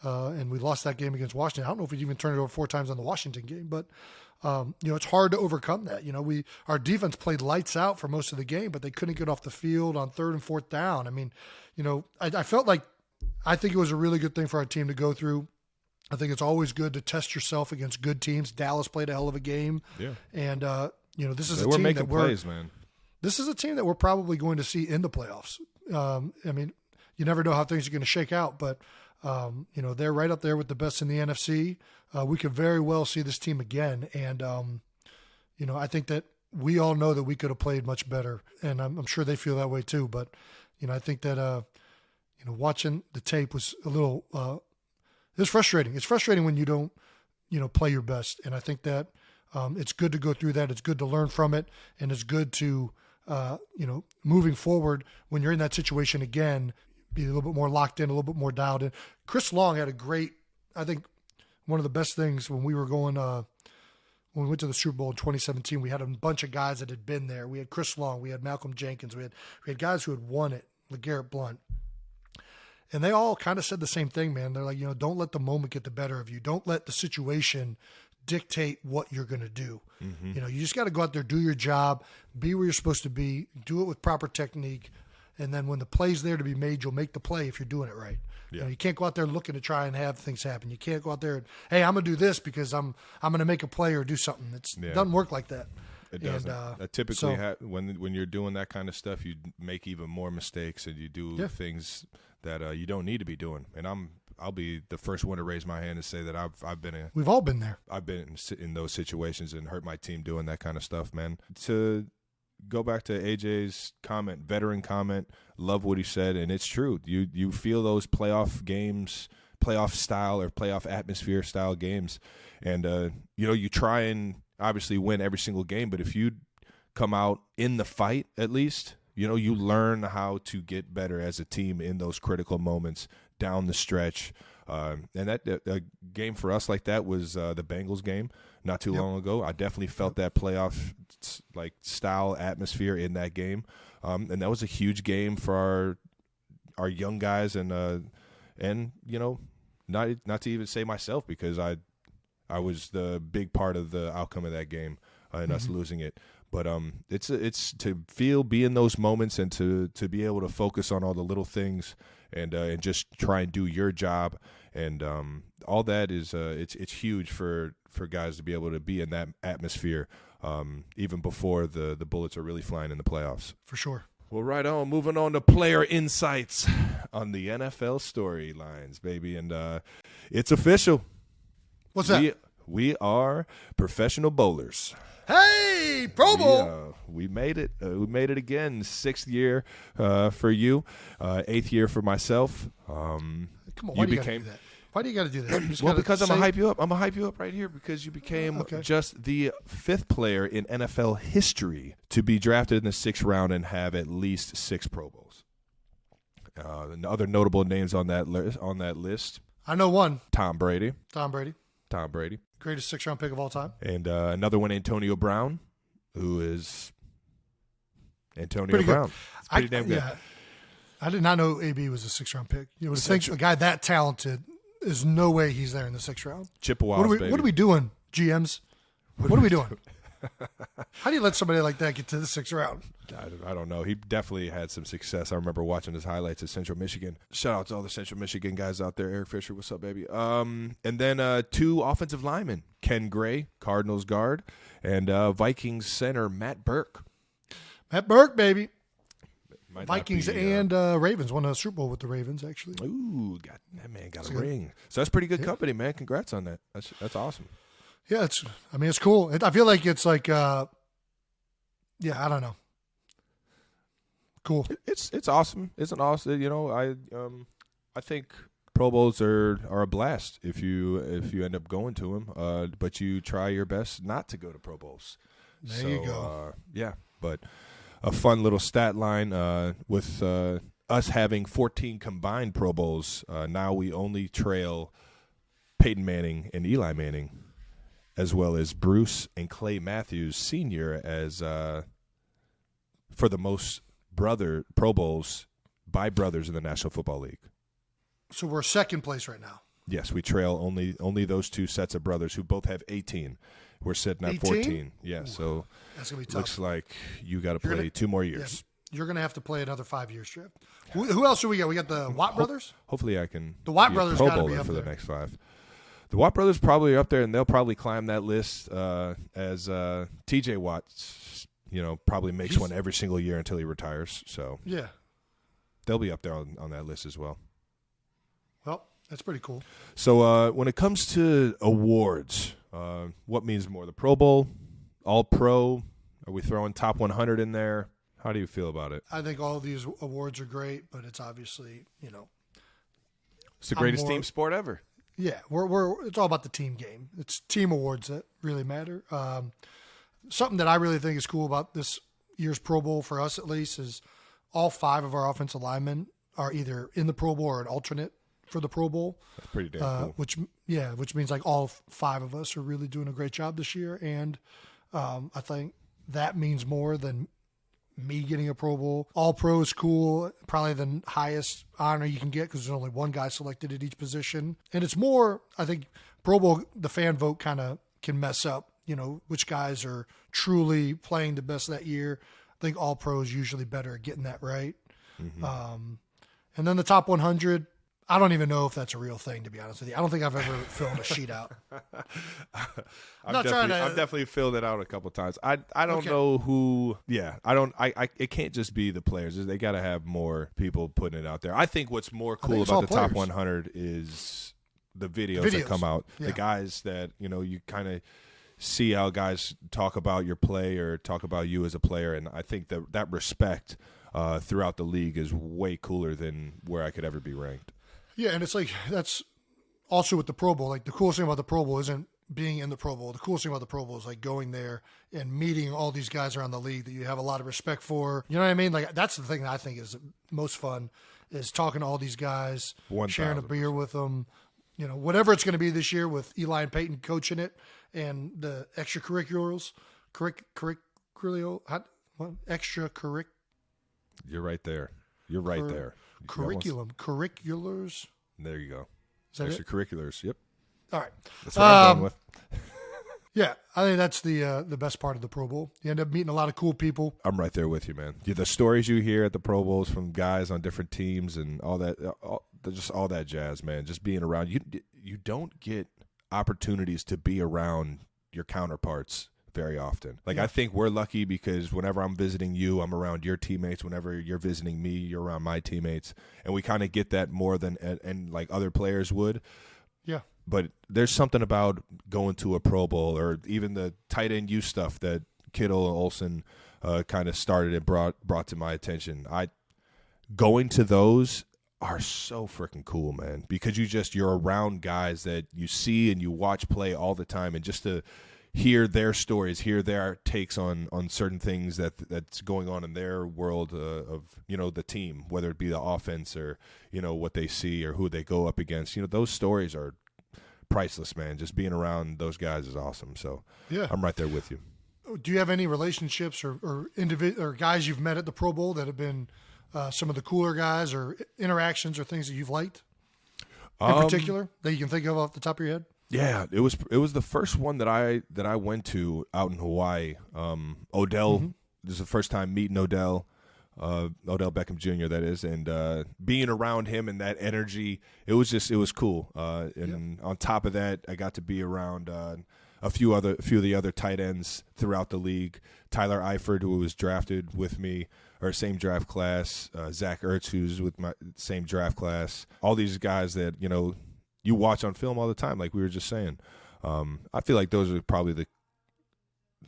S2: And we lost that game against Washington. I don't know if we even turned it over 4 times on the Washington game, but it's hard to overcome that. Our defense played lights out for most of the game, but they couldn't get off the field on 3rd and 4th down. I mean, I felt like I think it was a really good thing for our team to go through. I think it's always good to test yourself against good teams. Dallas played a hell of a game.
S3: Yeah.
S2: And this is
S3: they
S2: a
S3: were
S2: team
S3: making
S2: that we're
S3: plays, man.
S2: This is a team that we're probably going to see in the playoffs. I mean, you never know how things are going to shake out, but they're right up there with the best in the NFC. We could very well see this team again. And, I think that we all know that we could have played much better. And I'm sure they feel that way too. But, I think that, watching the tape was a little, it's frustrating. It's frustrating when you don't, play your best. And I think that it's good to go through that. It's good to learn from it. And it's good to, moving forward when you're in that situation again, be a little bit more locked in, a little bit more dialed in. Chris Long had I think one of the best things when we were going, when when we went to the Super Bowl in 2017, we had a bunch of guys that had been there. We had Chris Long, we had Malcolm Jenkins, we had guys who had won it, LeGarrette Blount. And they all kind of said the same thing, man. They're like, don't let the moment get the better of you. Don't let the situation dictate what you're going to do.
S3: Mm-hmm.
S2: You just got to go out there, do your job, be where you're supposed to be, do it with proper technique. And then when the play's there to be made, you'll make the play if you're doing it right.
S3: Yeah.
S2: You can't go out there looking to try and have things happen. You can't go out there and, hey, I'm going to do this because I'm going to make a play or do something. It doesn't work like that.
S3: It doesn't. Typically, when you're doing that kind of stuff, you make even more mistakes and you do things that you don't need to be doing. And I'll be the first one to raise my hand and say that
S2: we've all been there.
S3: I've been in those situations and hurt my team doing that kind of stuff, man. To go back to AJ's comment, veteran comment, love what he said, and it's true. You feel those playoff games, playoff style or playoff atmosphere style games, and you try and obviously win every single game, but if you come out in the fight at least, you learn how to get better as a team in those critical moments down the stretch. And that game for us like that was the Bengals game not too long ago. I definitely felt that playoff style atmosphere in that game, and that was a huge game for our young guys, and not to even say myself, because I was the big part of the outcome of that game and us losing it. But it's to be in those moments and to be able to focus on all the little things and just try and do your job, and all that is it's huge for guys to be able to be in that atmosphere even before the bullets are really flying in the playoffs.
S2: For sure.
S3: Well, right on. Moving on to player insights on the NFL storylines, baby, and it's official.
S2: What's that?
S3: We are professional bowlers.
S2: Hey, Pro Bowl!
S3: We made it. We made it again. 6th year for you, 8th year for myself.
S2: Come on, why do you gotta do that? Why do you got to do that?
S3: Well, because I'm gonna hype you up. I'm gonna hype you up right here because you became just the 5th player in NFL history to be drafted in the 6th round and have at least 6 Pro Bowls. Other notable names on that list.
S2: I know one.
S3: Tom Brady.
S2: Greatest 6th-round pick of all time.
S3: And another one, Antonio Brown, who is Antonio Brown. It's pretty damn good.
S2: Yeah, I did not know AB was a 6th-round pick. You would think a guy that talented, there's no way he's there in the 6th round.
S3: Chippewas, baby.
S2: What are we doing, GMs? What are we doing? How do you let somebody like that get to the 6th round?
S3: I don't know. He definitely had some success. I remember watching his highlights at Central Michigan. Shout out to all the Central Michigan guys out there. Eric Fisher, what's up, baby? And then 2 offensive linemen, Ken Gray, Cardinals guard, and Vikings center, Matt Burke.
S2: Matt Burke, baby.
S3: Vikings
S2: and Ravens. Won a Super Bowl with the Ravens, actually.
S3: Ooh, that man got a ring. So that's pretty good company, man. Congrats on that. That's awesome.
S2: Yeah, it's cool. I feel like it's like, I don't know. Cool.
S3: It's awesome. It's an awesome. I think Pro Bowls are a blast if you end up going to them. But you try your best not to go to Pro Bowls.
S2: There you go.
S3: But a fun little stat line with us having 14 combined Pro Bowls. Now we only trail Peyton Manning and Eli Manning, as well as Bruce and Clay Matthews Sr. as for the most Pro Bowls by brothers in the National Football League.
S2: So we're 2nd place right now.
S3: Yes, we trail only those 2 sets of brothers who both have 18. We're sitting at 14. Yeah, so
S2: that's gonna be tough.
S3: Looks like you got to play 2 more years.
S2: Yeah, you're gonna have to play another 5 years, Trip. Who else do we got? We got the Watt brothers.
S3: Hopefully, I can.
S2: The Watt brothers
S3: Pro
S2: got to be
S3: Bowler
S2: up
S3: for
S2: there.
S3: The next 5. The Watt brothers probably are up there, and they'll probably climb that list as T.J. Watt. Probably makes one every single year until he retires. So
S2: yeah,
S3: they'll be up there on that list as well.
S2: Well, that's pretty cool.
S3: So when it comes to awards, what means more, the Pro Bowl, All Pro? Are we throwing top 100 in there? How do you feel about it?
S2: I think all of these awards are great, but it's obviously
S3: it's the greatest team sport ever.
S2: Yeah, it's all about the team game. It's team awards that really matter. Something that I really think is cool about this year's Pro Bowl, for us at least, is all 5 of our offensive linemen are either in the Pro Bowl or an alternate for the Pro Bowl.
S3: That's pretty damn cool.
S2: Which means like all 5 of us are really doing a great job this year. And I think that means more than me getting a Pro Bowl. All Pro is cool, probably the highest honor you can get because there's only one guy selected at each position. And it's more, I think, Pro Bowl, the fan vote kind of can mess up, which guys are truly playing the best that year. I think All Pro is usually better at getting that right. Mm-hmm. And then the top 100, I don't even know if that's a real thing, to be honest with you. I don't think I've ever filled a sheet out.
S3: I've definitely filled it out a couple times. I don't know who. Yeah, I don't. It can't just be the players. They got to have more people putting it out there. I think what's more cool about the top 100 is the videos that come out. Yeah. The guys that you kind of see how guys talk about your play or talk about you as a player, and I think that respect throughout the league is way cooler than where I could ever be ranked.
S2: Yeah, and it's like that's also with the Pro Bowl. Like the coolest thing about the Pro Bowl isn't being in the Pro Bowl. The coolest thing about the Pro Bowl is like going there and meeting all these guys around the league that you have a lot of respect for. You know what I mean? Like that's the thing that I think is most fun is talking to all these guys,
S3: 1,000%.
S2: Sharing a beer with them. Whatever it's going to be this year with Eli and Peyton coaching it and the extracurriculars, extracurriculars.
S3: You're right there. You're right there.
S2: Curriculars.
S3: There you go.
S2: Is that
S3: extracurriculars. Yep.
S2: All right.
S3: That's what I'm going with.
S2: Yeah, I think that's the best part of the Pro Bowl. You end up meeting a lot of cool people.
S3: I'm right there with you, man. The stories you hear at the Pro Bowls from guys on different teams and all that, just all that jazz, man. Just being around you don't get opportunities to be around your counterparts very often. Like, yeah. I think we're lucky because whenever I'm visiting you, I'm around your teammates. Whenever you're visiting me, you're around my teammates. And we kind of get that more than and like other players would.
S2: Yeah.
S3: But there's something about going to a Pro Bowl or even the tight end use stuff that Kittle and Olsen kind of started and brought to my attention. Going to those are so freaking cool, man, because you're around guys that you see and you watch play all the time, and just to hear their stories, hear their takes on certain things that's going on in their world of the team, whether it be the offense or what they see or who they go up against. Those stories are priceless, man. Just being around those guys is awesome. So yeah, I'm right there with you.
S2: Do you have any relationships or guys you've met at the Pro Bowl that have been some of the cooler guys or interactions or things that you've liked in particular that you can think of off the top of your head?
S3: Yeah, it was the first one that I went to out in Hawaii. Odell, This is the first time meeting Odell Beckham Jr. that is, and being around him and that energy, it was cool. And on top of that, I got to be around a few of the other tight ends throughout the league. Tyler Eifert, who was drafted with me, or same draft class. Zach Ertz, who's with my same draft class. All these guys that you watch on film all the time, like we were just saying. I feel like those are probably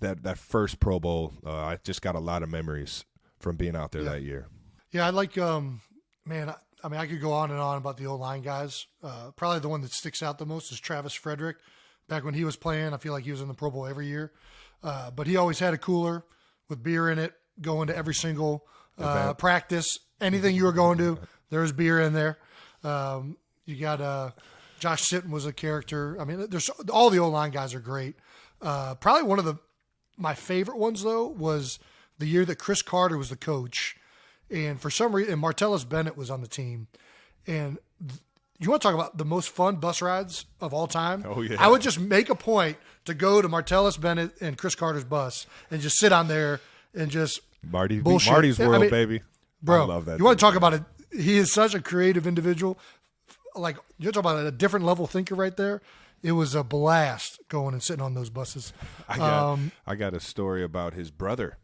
S3: that first Pro Bowl. I just got a lot of memories from being out there that year.
S2: Yeah, I like, man, I could go on and on about the O-line guys. Probably the one that sticks out the most is Travis Frederick. Back when he was playing, I feel like he was in the Pro Bowl every year. But he always had a cooler with beer in it, going to every single practice. Anything you were going to, there was beer in there. You got Josh Sitton was a character. I mean, there's all the O-line guys are great. Probably one of my favorite ones, though, was the year that Chris Carter was the coach. And for some reason, and Martellus Bennett was on the team. And you want to talk about the most fun bus rides of all time?
S3: Oh, yeah.
S2: I would just make a point to go to Martellus Bennett and Chris Carter's bus and just sit on there and just bullshit.
S3: Marty's World, baby.
S2: Bro,
S3: I love that.
S2: You want to talk about it? He is such a creative individual. Like, you're talking about a different level thinker right there. It was a blast going and sitting on those buses.
S3: I got a story about his brother.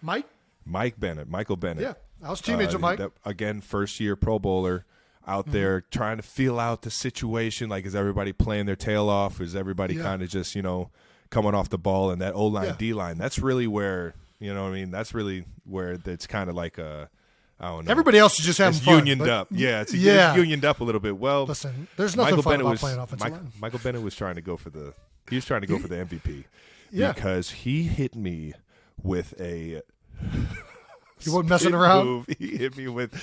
S3: Michael Bennett.
S2: Yeah, I was teammates with Mike.
S3: Again, first-year Pro Bowler out there trying to feel out the situation. Like, is everybody playing their tail off? Is everybody kind of just, coming off the ball? And that O-line, D-line, that's really where, that's really where it's kind of like a – I don't know.
S2: Everybody else is just having fun.
S3: Unioned up. Yeah, it's unioned up a little bit. Well,
S2: listen, there's nothing fun about playing offensive line.
S3: Michael Bennett was trying to go for the MVP because he hit me with a
S2: He wasn't messing around.
S3: Move. He hit me with.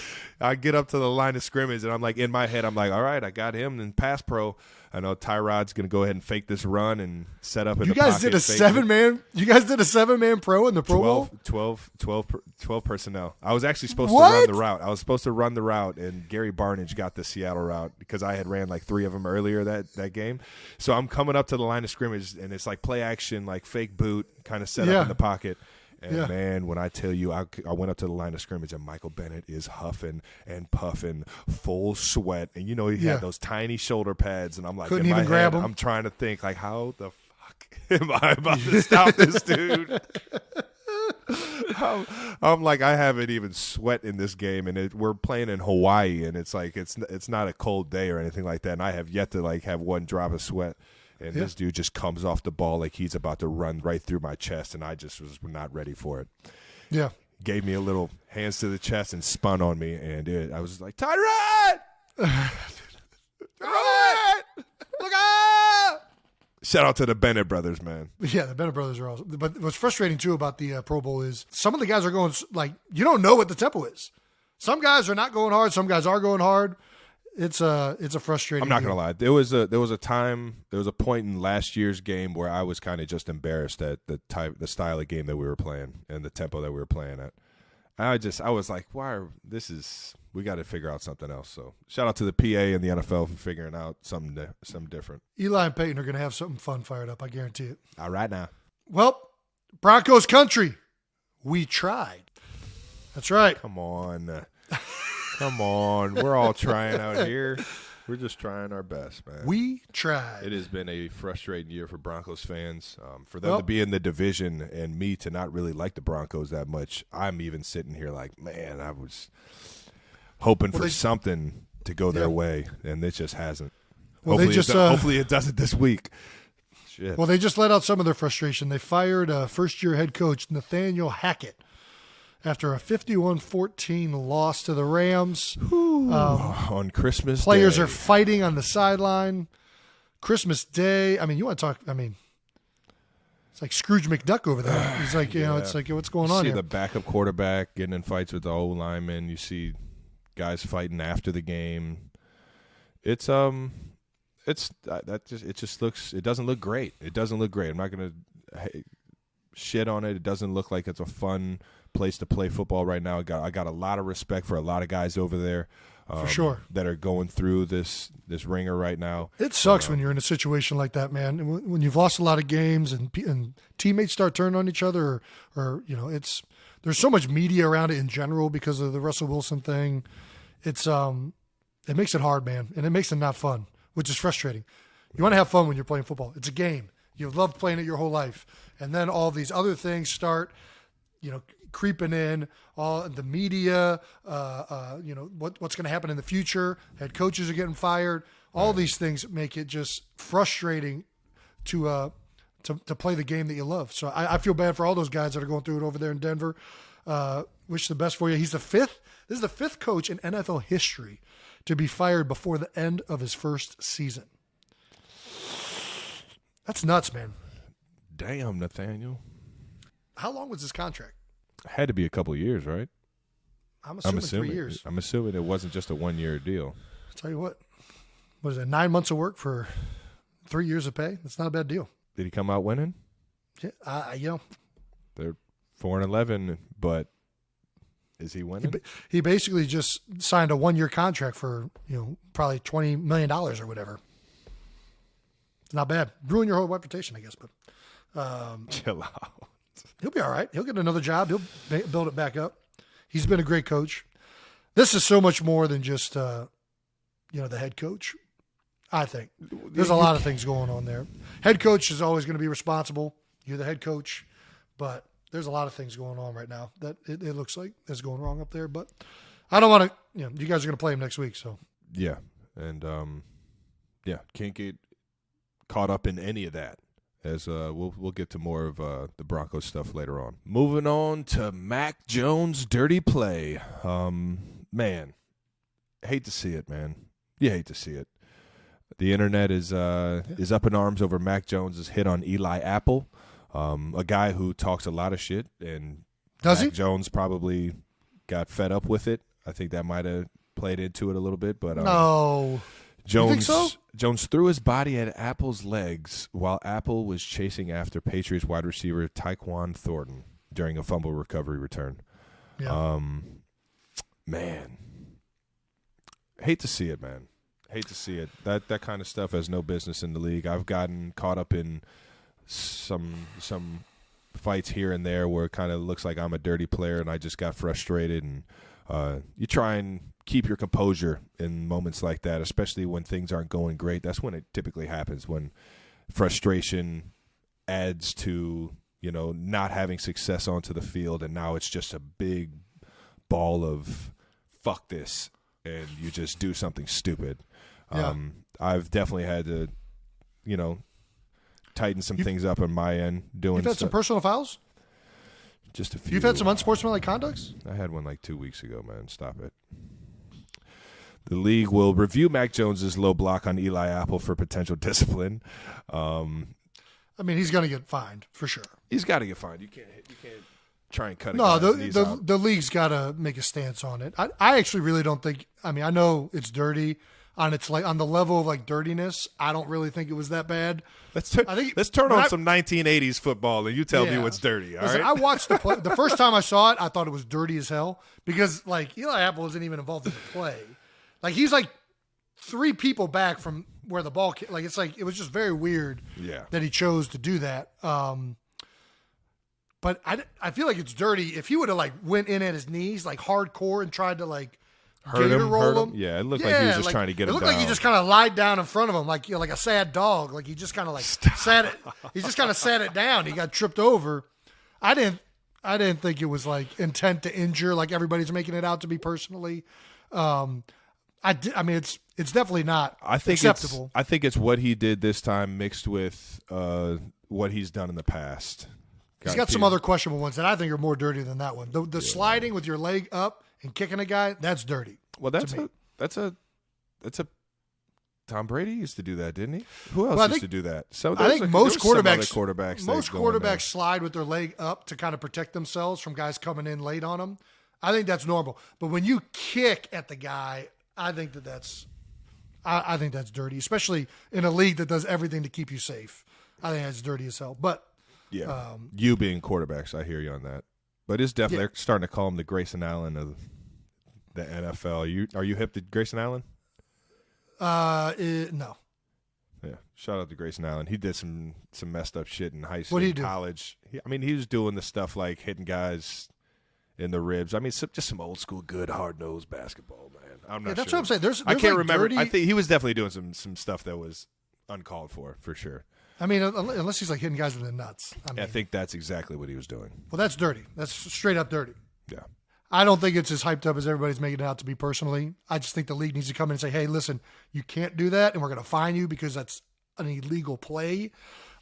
S3: I get up to the line of scrimmage, and I'm like, in my head, I'm like, all right, I got him in pass pro. I know Tyrod's going to go ahead and fake this run and set up in the pocket.
S2: You guys did a 7-man pro in the Pro Bowl?
S3: 12 personnel. I was actually supposed to run the route. I was supposed to run the route, and Gary Barnage got the Seattle route because I had ran like 3 of them earlier that game. So I'm coming up to the line of scrimmage, and it's like play action, like fake boot, kind of set up in the pocket. And, man, when I tell you, I went up to the line of scrimmage, and Michael Bennett is huffing and puffing, full sweat. And, you know, he had those tiny shoulder pads. And I'm like,
S2: couldn't
S3: in
S2: even
S3: my
S2: grab
S3: head,
S2: him.
S3: I'm trying to think, like, how the fuck am I about to stop this dude? I'm like, I haven't even sweat in this game, and we're playing in Hawaii, and it's like it's not a cold day or anything like that. And I have yet to, like, have one drop of sweat. And this dude just comes off the ball like he's about to run right through my chest, and I just was not ready for it.
S2: Yeah.
S3: Gave me a little hands to the chest and spun on me, and I was like, Tyrod! Tyrod! Look out! Shout out to the Bennett Brothers, man.
S2: Yeah, the Bennett Brothers are awesome. But what's frustrating, too, about the Pro Bowl is some of the guys are going, like, you don't know what the tempo is. Some guys are not going hard. Some guys are going hard. It's a frustrating.
S3: I'm not gonna lie. There was a point in last year's game where I was kind of just embarrassed at the style of game that we were playing and the tempo that we were playing at. I was like, we got to figure out something else. So shout out to the PA and the NFL for figuring out something different.
S2: Eli and Peyton are gonna have something fun fired up. I guarantee it.
S3: All right now.
S2: Well, Broncos Country, we tried. That's right.
S3: Come on. Come on. We're all trying out here. We're just trying our best, man.
S2: We tried.
S3: It has been a frustrating year for Broncos fans. For them to be in the division and me to not really like the Broncos that much, I'm even sitting here like, man, I was hoping for something to go their way, and it just hasn't.
S2: Well,
S3: hopefully it doesn't this week. Shit.
S2: Well, they just let out some of their frustration. They fired first-year head coach Nathaniel Hackett after a 51-14 loss to the Rams.
S3: On Christmas
S2: players
S3: Day.
S2: are fighting on the sideline. Christmas Day. I mean, you want to talk – it's like Scrooge McDuck over there. He's like, it's like, what's going on
S3: here? You see
S2: here?
S3: the backup quarterback getting in fights with the O-lineman. You see guys fighting after the game. It doesn't look great. It doesn't look great. I'm not going to shit on it. It doesn't look like it's a fun place to play football right now. I got a lot of respect for a lot of guys over there,
S2: for sure,
S3: that are going through this ringer right now.
S2: It sucks when you're in a situation like that, man. And when you've lost a lot of games and teammates start turning on each other, or there's so much media around it in general because of the Russell Wilson thing. It makes it hard, man, and it makes it not fun, which is frustrating. You want to have fun when you're playing football. It's a game. You've loved playing it your whole life, and then all these other things start, creeping in, all the media, what's going to happen in the future. Head coaches are getting fired. All these things make it just frustrating to play the game that you love. So I feel bad for all those guys that are going through it over there in Denver. Wish the best for you. He's the fifth. This is the fifth coach in NFL history to be fired before the end of his first season. That's nuts, man.
S3: Damn, Nathaniel.
S2: How long was his contract?
S3: Had to be a couple of years, right?
S2: I'm assuming 3 years.
S3: I'm assuming it wasn't just a 1-year deal.
S2: I'll tell you what is it, 9 months of work for 3 years of pay? That's not a bad deal.
S3: Did he come out winning?
S2: Yeah,
S3: They're 4-11, but is he winning?
S2: He basically just signed a 1-year contract for probably $20 million or whatever. It's not bad. Ruin your whole reputation, I guess, but
S3: chill out.
S2: He'll be all right. He'll get another job. He'll build it back up. He's been a great coach. This is so much more than just the head coach. I think there's a lot of things going on there. Head coach is always going to be responsible. You're the head coach, but there's a lot of things going on right now that it looks like is going wrong up there. But I don't want to. You guys are going to play him next week, so
S3: yeah, and can't get caught up in any of that. As we'll get to more of the Broncos stuff later on. Moving on to Mac Jones' dirty play. Man, hate to see it, man. You hate to see it. The internet is up in arms over Mac Jones' hit on Eli Apple, a guy who talks a lot of shit and
S2: Does
S3: Mac
S2: he?
S3: Jones probably got fed up with it. I think that might have played into it a little bit. But
S2: No.
S3: Jones,
S2: You think so?
S3: Jones threw his body at Apple's legs while Apple was chasing after Patriots wide receiver Tyquan Thornton during a fumble recovery return.
S2: Yeah.
S3: Man, hate to see it, man. Hate to see it. That kind of stuff has no business in the league. I've gotten caught up in some fights here and there where it kind of looks like I'm a dirty player and I just got frustrated. And you try and keep your composure in moments like that, especially when things aren't going great. That's when it typically happens, when frustration adds to, not having success onto the field, and now it's just a big ball of fuck this, and you just do something stupid.
S2: Yeah.
S3: I've definitely had to, tighten some things up on my end.
S2: You've had some personal fouls?
S3: Just a few.
S2: You've had some unsportsmanlike conducts?
S3: I had one like 2 weeks ago, man. Stop it. The league will review Mac Jones's low block on Eli Apple for potential discipline.
S2: He's going to get fined for sure.
S3: He's got to get fined. You can't try and cut.
S2: No, the league's got to make a stance on it. I actually really don't think. I know it's dirty on the level of like dirtiness. I don't really think it was that bad.
S3: Let's turn on some 1980s football and you tell me what's dirty. All
S2: Listen,
S3: right.
S2: I watched the play. The first time I saw it, I thought it was dirty as hell because like Eli Apple wasn't even involved in the play. Like he's like 3 people back from where the ball came. Like it was just very weird.
S3: Yeah.
S2: That he chose to do that. But I feel like it's dirty. If he would have like went in at his knees like hardcore and tried to like
S3: hurt him. Yeah, it looked like he was just trying to get him down.
S2: It looked like he just kind of lied down in front of him, like like a sad dog. Like he just kind of like sat it. He just kind of sat it down. He got tripped over. I didn't think it was like intent to injure, like everybody's making it out to be personally. It's definitely not acceptable.
S3: I think it's what he did this time mixed with what he's done in the past.
S2: He's got some other questionable ones that I think are more dirty than that one. The sliding with your leg up and kicking a guy, that's dirty.
S3: Well, that's a Tom Brady used to do that, didn't he? Who else used to do that? So
S2: I think most quarterbacks
S3: quarterbacks
S2: slide with their leg up to kind of protect themselves from guys coming in late on them. I think that's normal. But when you kick at the guy, I think that's dirty, especially in a league that does everything to keep you safe. I think that's dirty as hell. But
S3: yeah, you being quarterbacks, I hear you on that. But it's definitely they're starting to call him the Grayson Allen of the NFL. Are you hip to Grayson Allen?
S2: No.
S3: Yeah, shout out to Grayson Allen. He did some messed up shit in high school,
S2: what did he do?
S3: College. He was doing the stuff like hitting guys in the ribs. Just some old school, good, hard nosed basketball, man. I'm not.
S2: That's
S3: sure.
S2: what I'm saying. There's
S3: I can't
S2: like
S3: remember.
S2: dirty...
S3: I think he was definitely doing some stuff that was uncalled for sure.
S2: Unless he's like hitting guys with the nuts.
S3: I think that's exactly what he was doing.
S2: Well, that's dirty. That's straight up dirty.
S3: Yeah.
S2: I don't think it's as hyped up as everybody's making it out to be personally. I just think the league needs to come in and say, hey, listen, you can't do that, and we're going to fine you because that's an illegal play.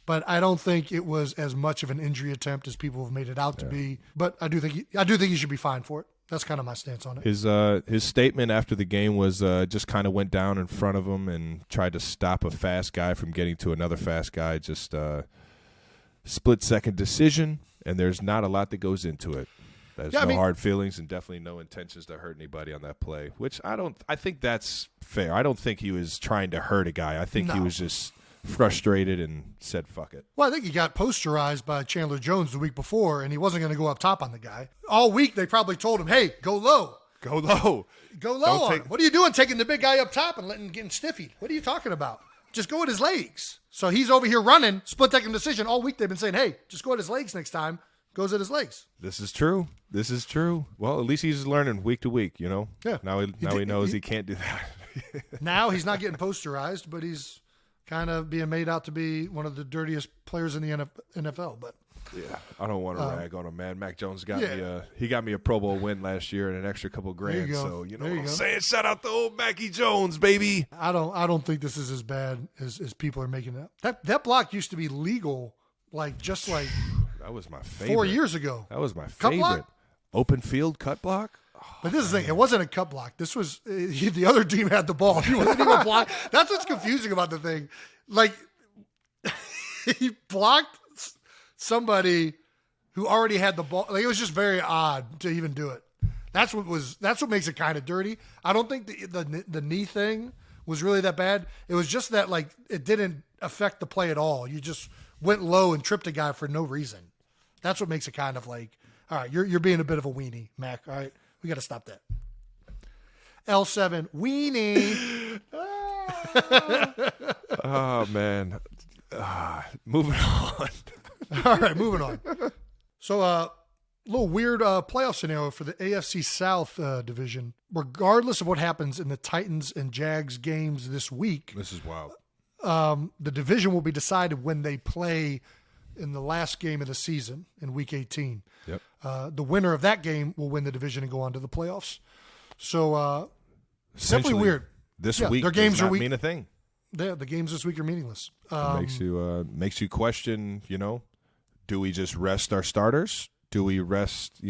S2: But I don't think it was as much of an injury attempt as people have made it out to be. But I do think he should be fined for it. That's kind of my stance on it.
S3: His statement after the game was just kind of went down in front of him and tried to stop a fast guy from getting to another fast guy. Just split-second decision, and there's not a lot that goes into it. There's no hard feelings and definitely no intentions to hurt anybody on that play, which I think that's fair. I don't think he was trying to hurt a guy. I think he was just frustrated and said, fuck it.
S2: Well, I think he got posterized by Chandler Jones the week before, and he wasn't going to go up top on the guy. All week, they probably told him, hey, go low.
S3: Go low.
S2: Go low on him. What are you doing taking the big guy up top and getting stiffied? What are you talking about? Just go at his legs. So he's over here running, split-second decision. All week they've been saying, hey, just go at his legs next time. Goes at his legs.
S3: This is true. Well, at least he's learning week to week, Yeah. Now he knows he can't do that.
S2: Now he's not getting posterized, but he's kind of being made out to be one of the dirtiest players in the NFL. But
S3: yeah, I don't want to rag on him, man. Mac Jones got me a Pro Bowl win last year and an extra couple grand. So you know what I'm saying? Shout out to old Mackie Jones, baby.
S2: I don't think this is as bad as people are making it. That block used to be legal,
S3: that was my favorite.
S2: 4 years ago.
S3: That was my
S2: Cut
S3: favorite.
S2: block?
S3: Open field cut block.
S2: But this is the thing. It wasn't a cut block. This was the other team had the ball. He wasn't even block. That's what's confusing about the thing. Like he blocked somebody who already had the ball. Like, it was just very odd to even do it. That's what makes it kind of dirty. I don't think the knee thing was really that bad. It was just that, like, it didn't affect the play at all. You just went low and tripped a guy for no reason. That's what makes it kind of like, all right, you're being a bit of a weenie, Mac. All right, we got to stop that. L7 weenie.
S3: Oh man. Moving on.
S2: All right, moving on. So, a little weird playoff scenario for the AFC South division. Regardless of what happens in the Titans and Jags games this week,
S3: This is wild.
S2: the division will be decided when they play in the last game of the season in Week 18.
S3: Yep.
S2: The winner of that game will win the division and go on to the definitely
S3: Essentially,
S2: weird.
S3: This
S2: Yeah,
S3: week
S2: their games
S3: does
S2: are
S3: not
S2: weak.
S3: mean a thing.
S2: The games this week are meaningless.
S3: Makes you question, do we just rest our starters? Do we rest,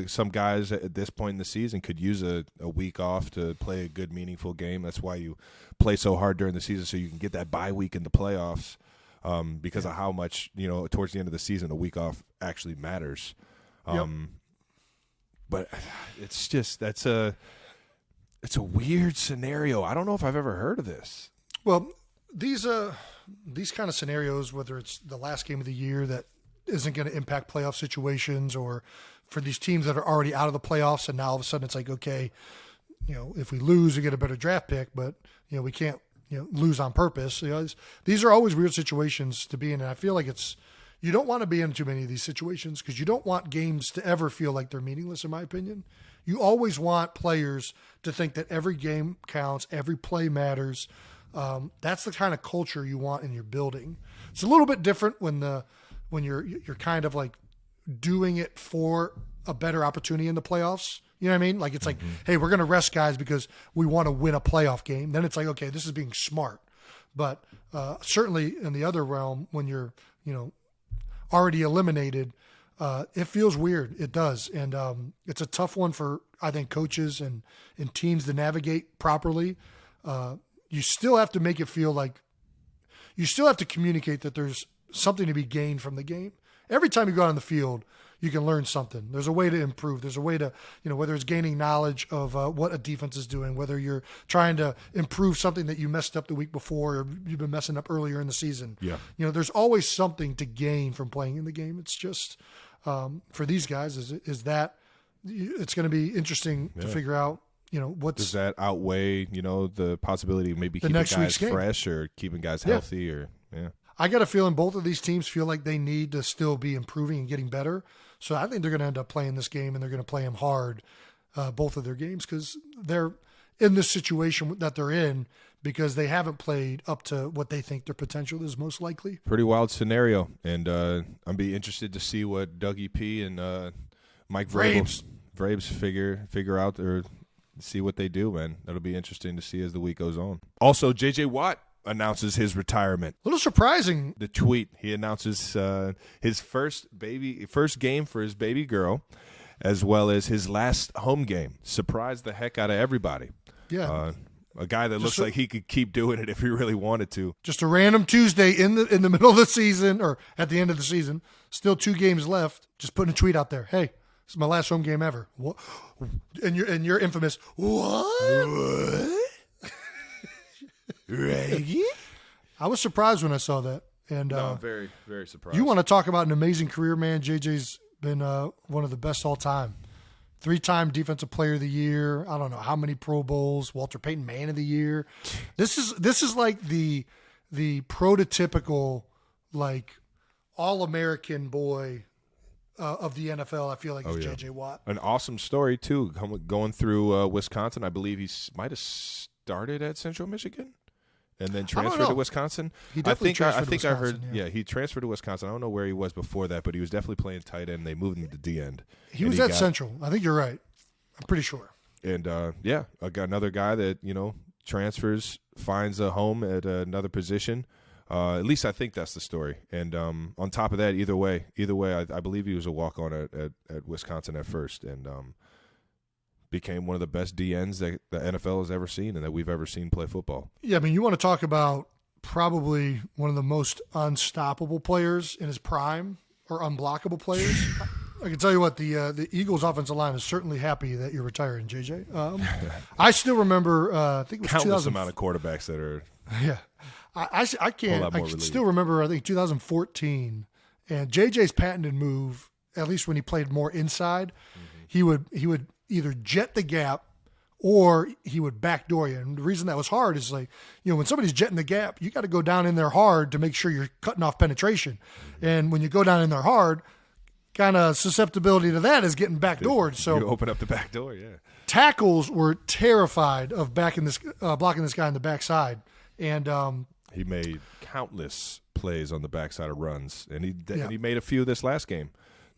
S3: some guys at this point in the season could use a week off to play a good, meaningful game. That's why you play so hard during the season, so you can get that bye week in the playoffs, because of how much, towards the end of the season, a week off actually matters. But it's just, it's a weird scenario. I don't know if I've ever heard of this.
S2: Well, these kind of scenarios, whether it's the last game of the year that isn't going to impact playoff situations, or for these teams that are already out of the playoffs and now all of a sudden it's like, okay, if we lose, we get a better draft pick, but we can't lose on purpose. These are always weird situations to be in, and I feel like you don't want to be in too many of these situations because you don't want games to ever feel like they're meaningless, in my opinion. You always want players to think that every game counts, every play matters. That's the kind of culture you want in your building. It's a little bit different when you're kind of like doing it for a better opportunity in the playoffs. You know what I mean? Like, it's like, hey, we're going to rest guys because we want to win a playoff game. Then it's like, okay, this is being smart. But certainly in the other realm, when you're, already eliminated, it feels weird. It does. And it's a tough one for, I think, coaches and teams to navigate properly. You still have to make it feel like you still have to communicate that there's something to be gained from the game. Every time you go out on the field, you can learn something. There's a way to improve. There's a way to, whether it's gaining knowledge of what a defense is doing, whether you're trying to improve something that you messed up the week before or you've been messing up earlier in the season.
S3: Yeah.
S2: There's always something to gain from playing in the game. It's just, for these guys, is that it's going to be interesting to figure out,
S3: Does that outweigh, the possibility of maybe keeping
S2: next
S3: guys
S2: week's game.
S3: fresh or keeping guys healthy or
S2: I got a feeling both of these teams feel like they need to still be improving and getting better. So I think they're going to end up playing this game, and they're going to play them hard, both of their games, because they're in this situation that they're in because they haven't played up to what they think their potential is most likely.
S3: Pretty wild scenario, and I'd be interested to see what Dougie P and Mike Vrabel figure out or see what they do, man. That'll be interesting to see as the week goes on. Also, J.J. Watt announces his retirement.
S2: A little surprising.
S3: The tweet, he announces his first game for his baby girl, as well as his last home game. Surprised the heck out of everybody.
S2: Yeah.
S3: A guy that looks like he could keep doing it if he really wanted to.
S2: Just a random Tuesday in the middle of the season, or at the end of the season, still 2 games left, just putting a tweet out there. Hey, this is my last home game ever. What? And you're infamous. What? Reggie? I was surprised when I saw that. And
S3: No, very, very surprised.
S2: you want to talk about an amazing career, man. JJ's been one of the best all time. 3-time Defensive Player of the Year. I don't know how many Pro Bowls. Walter Payton Man of the Year. This is like the prototypical, like, all-American boy of the NFL. I feel like is J.J. Watt.
S3: An awesome story too. Going through Wisconsin, I believe he might have started at Central Michigan and then transferred to Wisconsin.
S2: He definitely transferred to
S3: I
S2: Wisconsin,
S3: heard.
S2: yeah.
S3: He transferred to Wisconsin. I don't know where he was before that, but he was definitely playing tight end. They moved him to D end.
S2: He was at Central. I think you're right. I'm pretty sure.
S3: And another guy that transfers, finds a home at another position. At least I think that's the story. And on top of that, either way, I believe he was a walk-on at Wisconsin at first, and became one of the best DNs that the NFL has ever seen and that we've ever seen play football.
S2: Yeah, I mean, you want to talk about probably one of the most unstoppable players in his prime. are unblockable players. I can tell you what, the Eagles' offensive line is certainly happy that you're retiring, JJ. I still remember, I think it was
S3: countless amount of quarterbacks that are.
S2: Yeah, I can still remember. I think 2014, and JJ's patented move. At least when he played more inside, he would either jet the gap or he would backdoor you. And the reason that was hard is like, when somebody's jetting the gap, you got to go down in there hard to make sure you're cutting off penetration. And when you go down in there hard, kind of susceptibility to that is getting backdoored. So
S3: you open up the back door, yeah.
S2: Tackles were terrified of blocking this guy on the backside. And
S3: he made countless plays on the backside of runs, and he made a few this last game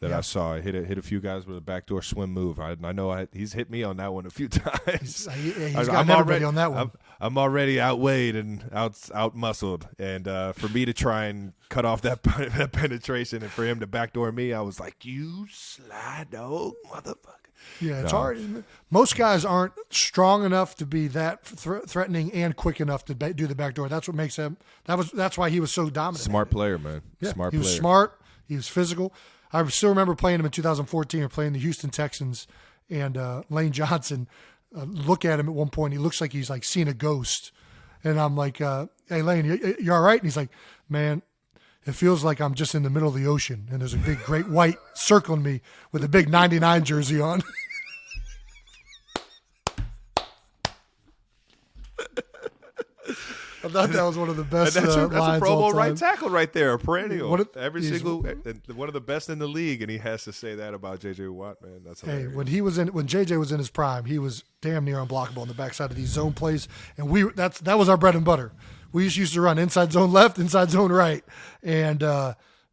S3: that I saw. Hit a few guys with a backdoor swim move. I know he's hit me on that one a few times.
S2: He's got everybody on that one.
S3: I'm already outweighed and out muscled, and for me to try and cut off that penetration and for him to backdoor me, I was like, "You sly dog, motherfucker."
S2: Yeah, it's hard. Most guys aren't strong enough to be that threatening and quick enough to do the backdoor. That's what makes him. That's why he was so dominant.
S3: Smart player, man.
S2: Yeah,
S3: Smart
S2: he
S3: player.
S2: was smart. He was physical. I still remember playing him in 2014. Or playing the Houston Texans, and Lane Johnson. Look at him at one point. He looks like he's like seeing a ghost, and I'm like, "Hey, Lane, you all right?" And he's like, "Man, it feels like I'm just in the middle of the ocean, and there's a big, great white circling me with a big 99 jersey on." I thought that was one of the best
S3: that's
S2: lines
S3: a Pro Bowl
S2: all
S3: right
S2: time.
S3: tackle right there, a perennial.
S2: One of
S3: the best in the league, and he has to say that about J.J. Watt, man. That's hilarious.
S2: Hey, when J.J. was in his prime, he was damn near unblockable on the backside of these zone plays, and that was our bread and butter. We used to run inside zone left, inside zone right, and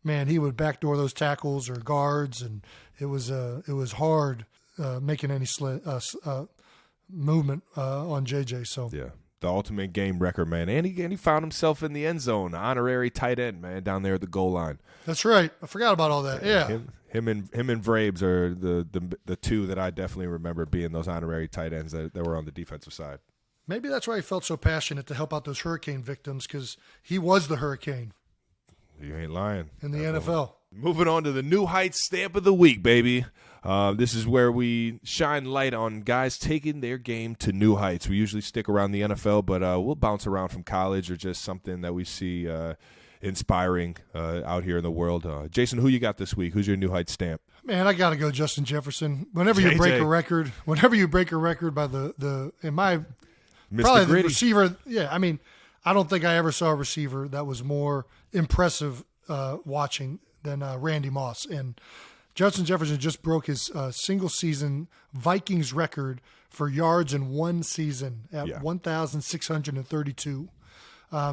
S2: man, he would backdoor those tackles or guards, and it was hard making any movement on J.J. So
S3: yeah. The ultimate game record, man. And he found himself in the end zone, honorary tight end, man, down there at the goal line.
S2: That's right. I forgot about all that. Yeah.
S3: Him and Vrabes are the two that I definitely remember being those honorary tight ends that were on the defensive side.
S2: Maybe that's why he felt so passionate to help out those hurricane victims, because he was the hurricane.
S3: You ain't lying.
S2: In the NFL.
S3: Moving on to the New Heights Stamp of the Week, baby. This is where we shine light on guys taking their game to new heights. We usually stick around the NFL, but we'll bounce around from college or just something that we see inspiring out here in the world. Jason, who you got this week? Who's your New Heights stamp?
S2: Man, I got to go Justin Jefferson. Whenever you break a record by the probably the receiver. Yeah, I mean, I don't think I ever saw a receiver that was more impressive watching than Randy Moss. And Justin Jefferson just broke his single-season Vikings record for yards in one season at 1,632.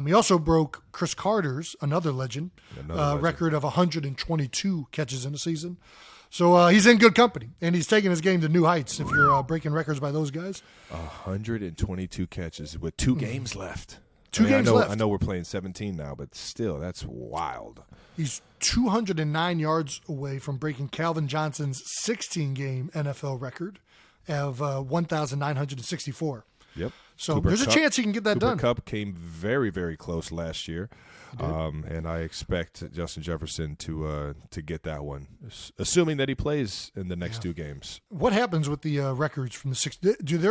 S2: He also broke Chris Carter's, another legend, record of 122 catches in a season. So he's in good company, and he's taking his game to new heights if you're breaking records by those guys.
S3: 122 catches with 2 games left.
S2: Games left.
S3: I know we're playing 17 now, but still, that's wild.
S2: He's 209 yards away from breaking Calvin Johnson's 16-game NFL record of 1,964.
S3: Yep.
S2: So there's a chance he can get that done.
S3: Cooper Kupp came very, very close last year, and I expect Justin Jefferson to get that one, assuming that he plays in the next 2 games.
S2: What happens with the records from the 6?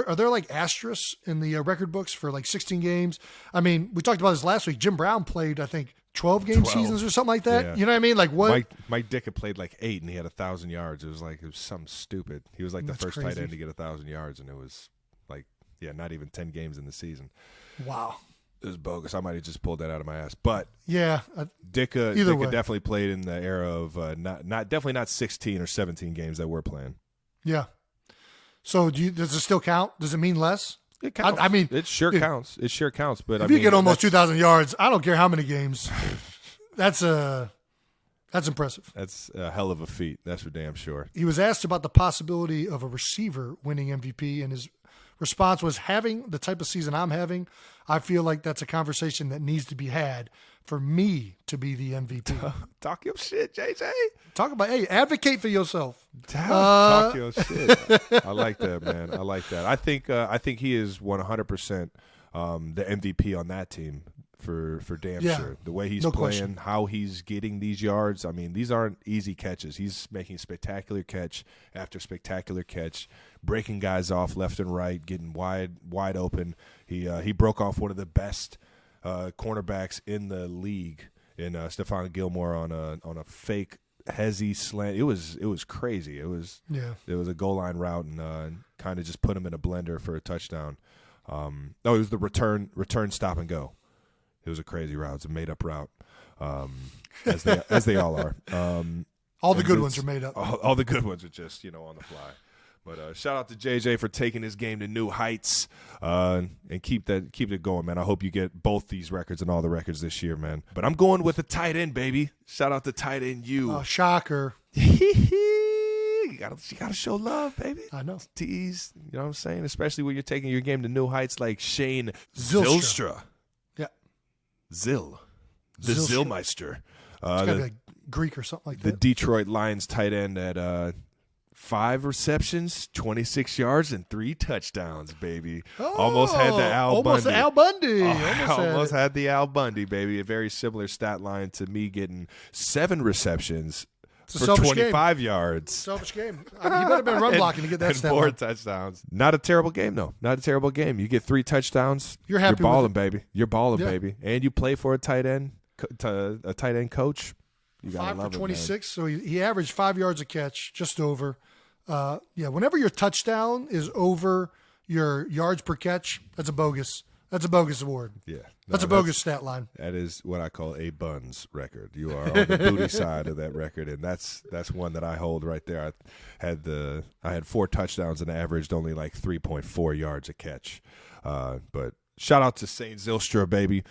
S2: Are there like asterisks in the record books for like 16 games? I mean, we talked about this last week. Jim Brown played, I think, 12 seasons or something like that. Yeah. You know what I mean? Like what?
S3: Mike Dick had played like 8 and he had 1,000 yards. It was something stupid. He was like the first tight end to get 1,000 yards, and it was like, not even 10 games in the season.
S2: Wow.
S3: It was bogus. I might have just pulled that out of my ass. But
S2: yeah,
S3: Dick definitely played in the era of definitely not 16 or 17 games that we're playing.
S2: Yeah. So does it still count? Does it mean less?
S3: It counts.
S2: I mean,
S3: it sure counts. It sure counts. But
S2: if you get almost 2,000 yards, I don't care how many games. That's impressive.
S3: That's a hell of a feat. That's for damn sure.
S2: He was asked about the possibility of a receiver winning MVP, and his response was, having the type of season I'm having, I feel like that's a conversation that needs to be had for me to be the MVP.
S3: Talk your shit, JJ.
S2: Advocate for yourself.
S3: Talk your shit. I like that, man. I like that. I think he is 100% the MVP on that team for damn
S2: Yeah.
S3: sure. The way he's
S2: No
S3: playing,
S2: question.
S3: how he's getting these yards. I mean, these aren't easy catches. He's making spectacular catch after spectacular catch, breaking guys off left and right, getting wide open. He broke off one of the best cornerbacks in the league in Stephon Gilmore on a fake hezzy slant. It was crazy. It was a goal line route and kind of just put him in a blender for a touchdown. It was the return stop and go. It was a crazy route. It's a made up route, as they all are.
S2: All the good ones are made up.
S3: All the good ones are just on the fly. But shout out to JJ for taking his game to new heights and keep it going, man. I hope you get both these records and all the records this year, man. But I'm going with the tight end, baby. Shout out to tight end you.
S2: Oh, shocker.
S3: You gotta show love, baby.
S2: I know.
S3: Tease, you know what I'm saying? Especially when you're taking your game to new heights like Shane
S2: Zylstra.
S3: Yeah. The
S2: Zylstra.
S3: Zillmeister.
S2: It's got to be like Greek or something like
S3: the
S2: that.
S3: Detroit Lions tight end at 5 receptions, 26 yards, and 3 touchdowns, baby. Almost had the Al Bundy. Almost had the Al Bundy, baby. A very similar stat line to me getting 7 receptions for 25 yards.
S2: Selfish game. He better have been run blocking to get that
S3: and
S2: stat
S3: 4
S2: line.
S3: touchdowns. Not a terrible game, though. Not a terrible game. You get 3 touchdowns.
S2: You're happy
S3: You're balling,
S2: with it.
S3: baby. You're balling,
S2: Yeah.
S3: baby. And you play for a tight end coach. You gotta
S2: 5
S3: love
S2: for
S3: it,
S2: 26, so he averaged 5 yards a catch, just over. Whenever your touchdown is over your yards per catch, that's a bogus award.
S3: Yeah.
S2: That's a bogus stat line.
S3: That is what I call a buns record. You are on the booty side of that record, and that's one that I hold right there. I had 4 touchdowns and averaged only like 3.4 yards a catch. But shout out to Saint Zylstra, baby.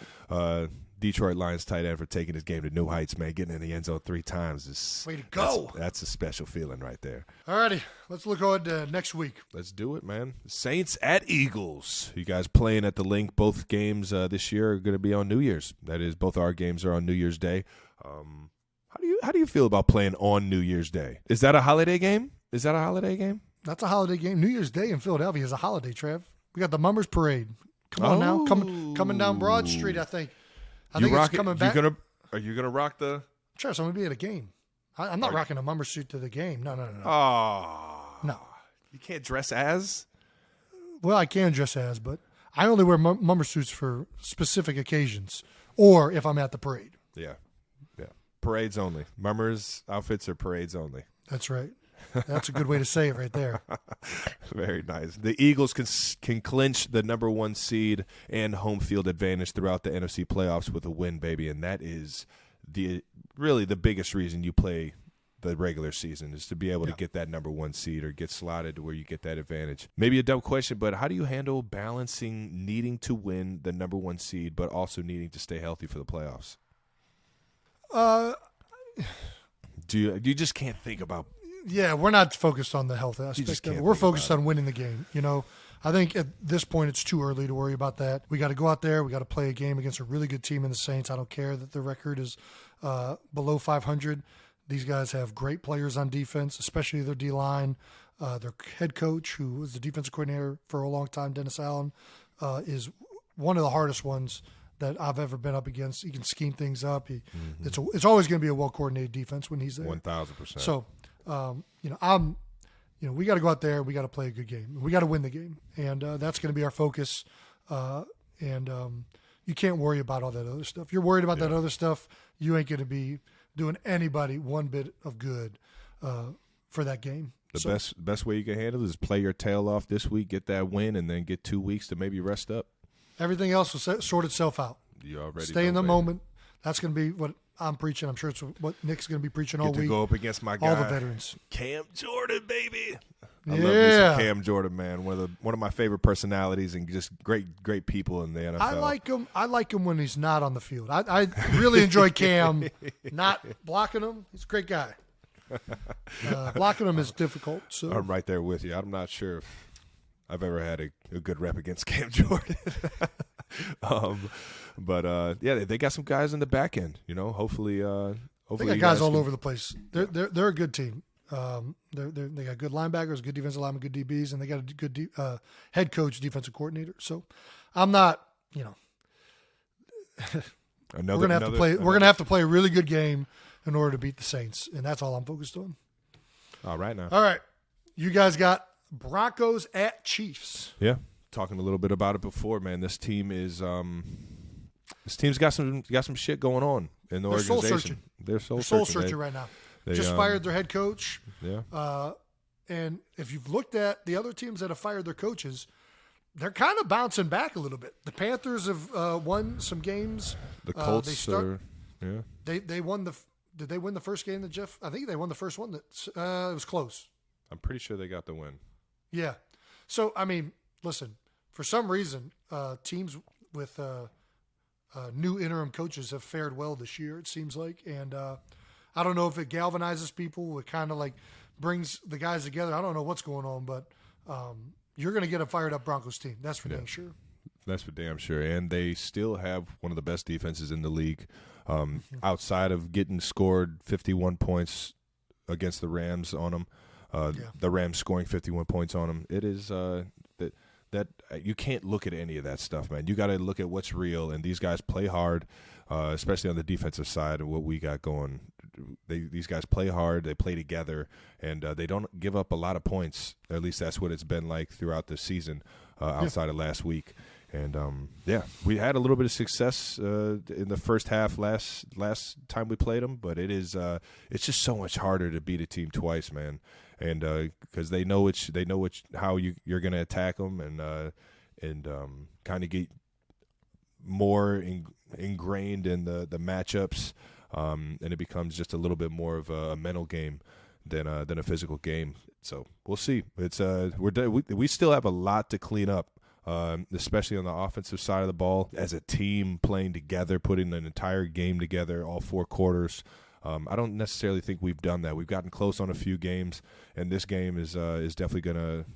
S3: Detroit Lions tight end for taking his game to new heights, man. Getting in the end zone 3 times is
S2: Way to go.
S3: That's a special feeling right there.
S2: All righty, let's look forward to next week.
S3: Let's do it, man. Saints at Eagles. You guys playing at the Link. Both games this year are going to be on New Year's. That is, both our games are on New Year's Day. How do you feel about playing on New Year's Day? Is that a holiday game? That's a
S2: holiday game. New Year's Day in Philadelphia is a holiday, Trev. We got the Mummers Parade. Come on now. Coming down Broad Street, I think. I think it's coming back.
S3: Are you gonna rock the?
S2: Travis, I'm gonna be at a game. I'm not rocking a Mummer suit to the game. No.
S3: Oh,
S2: no.
S3: You can't dress as.
S2: Well, I can dress as, but I only wear Mummer suits for specific occasions or if I'm at the parade.
S3: Yeah. Parades only. Mummers outfits are parades only.
S2: That's right. That's a good way to say it right there.
S3: Very nice. The Eagles can clinch the number 1 seed and home field advantage throughout the NFC playoffs with a win, baby, and that is really the biggest reason you play the regular season is to be able to get that number 1 seed or get slotted to where you get that advantage. Maybe a dumb question, but how do you handle balancing needing to win the number 1 seed but also needing to stay healthy for the playoffs? You just can't think about.
S2: Yeah, we're not focused on the health aspect of it. We're focused on winning the game. I think at this point it's too early to worry about that. We got to go out there. We got to play a game against a really good team in the Saints. I don't care that the record is below 500. These guys have great players on defense, especially their D-line. Their head coach, who was the defensive coordinator for a long time, Dennis Allen, is one of the hardest ones that I've ever been up against. He can scheme things up. It's always going to be a well-coordinated defense when he's there.
S3: 1,000%.
S2: So, we got to go out there. We got to play a good game. We got to win the game, and that's going to be our focus. You can't worry about all that other stuff. You're worried about that other stuff, you ain't going to be doing anybody one bit of good for that game.
S3: The best way you can handle it is play your tail off this week, get that win, and then get 2 weeks to maybe rest up.
S2: Everything else will sort itself out.
S3: You already
S2: stay in the moment. That's going to be what I'm preaching. I'm sure it's what Nick's going to be preaching all
S3: week.
S2: To
S3: go up against my guy,
S2: all the veterans.
S3: Cam Jordan, baby. I love me some Cam Jordan, man. One of my favorite personalities and just great people in the NFL.
S2: I like him when he's not on the field. I really enjoy Cam not blocking him. He's a great guy. Blocking him is difficult. So
S3: I'm right there with you. I'm not sure if I've ever had a good rep against Cam Jordan. But they got some guys in the back end. Hopefully,
S2: they got guys all over the place. They're a good team. They got good linebackers, good defensive linemen, good DBs, and they got a good head coach, defensive coordinator. So I'm not, we're gonna have to play. We're gonna have to play a really good game in order to beat the Saints, and that's all I'm focused on.
S3: All right now.
S2: All right, you guys got Broncos at Chiefs.
S3: Yeah, talking a little bit about it before, man. This team is this team's got some shit going on in the organization. They're soul searching
S2: right now. They just fired their head coach.
S3: Yeah.
S2: And if you've looked at the other teams that have fired their coaches, they're kind of bouncing back a little bit. The Panthers have won some games.
S3: The Colts
S2: They won the. Did they win the first game that Jeff? I think they won the first one. That it was close.
S3: I'm pretty sure they got the win.
S2: Yeah. So I mean, listen. For some reason, teams with new interim coaches have fared well this year. It seems like, and I don't know if it galvanizes people. It kind of like brings the guys together. I don't know what's going on, but you're going to get a fired up Broncos team. That's for damn sure.
S3: That's for damn sure. And they still have one of the best defenses in the league. Outside of getting scored 51 points against the Rams on them, the Rams scoring 51 points on them, it is that you can't look at any of that stuff, man. You got to look at what's real, and these guys play hard, especially on the defensive side of what we got going. These guys play hard, they play together, and they don't give up a lot of points. At least that's what it's been like throughout the season outside of last week. And, we had a little bit of success in the first half last time we played them, but it's just so much harder to beat a team twice, man. And because they know how you're going to attack them and kind of get more ingrained in the matchups, and it becomes just a little bit more of a mental game than a physical game. So we'll see. It's we still have a lot to clean up. Especially on the offensive side of the ball, as a team playing together, putting an entire game together, all 4 quarters. I don't necessarily think we've done that. We've gotten close on a few games, and this game is definitely gonna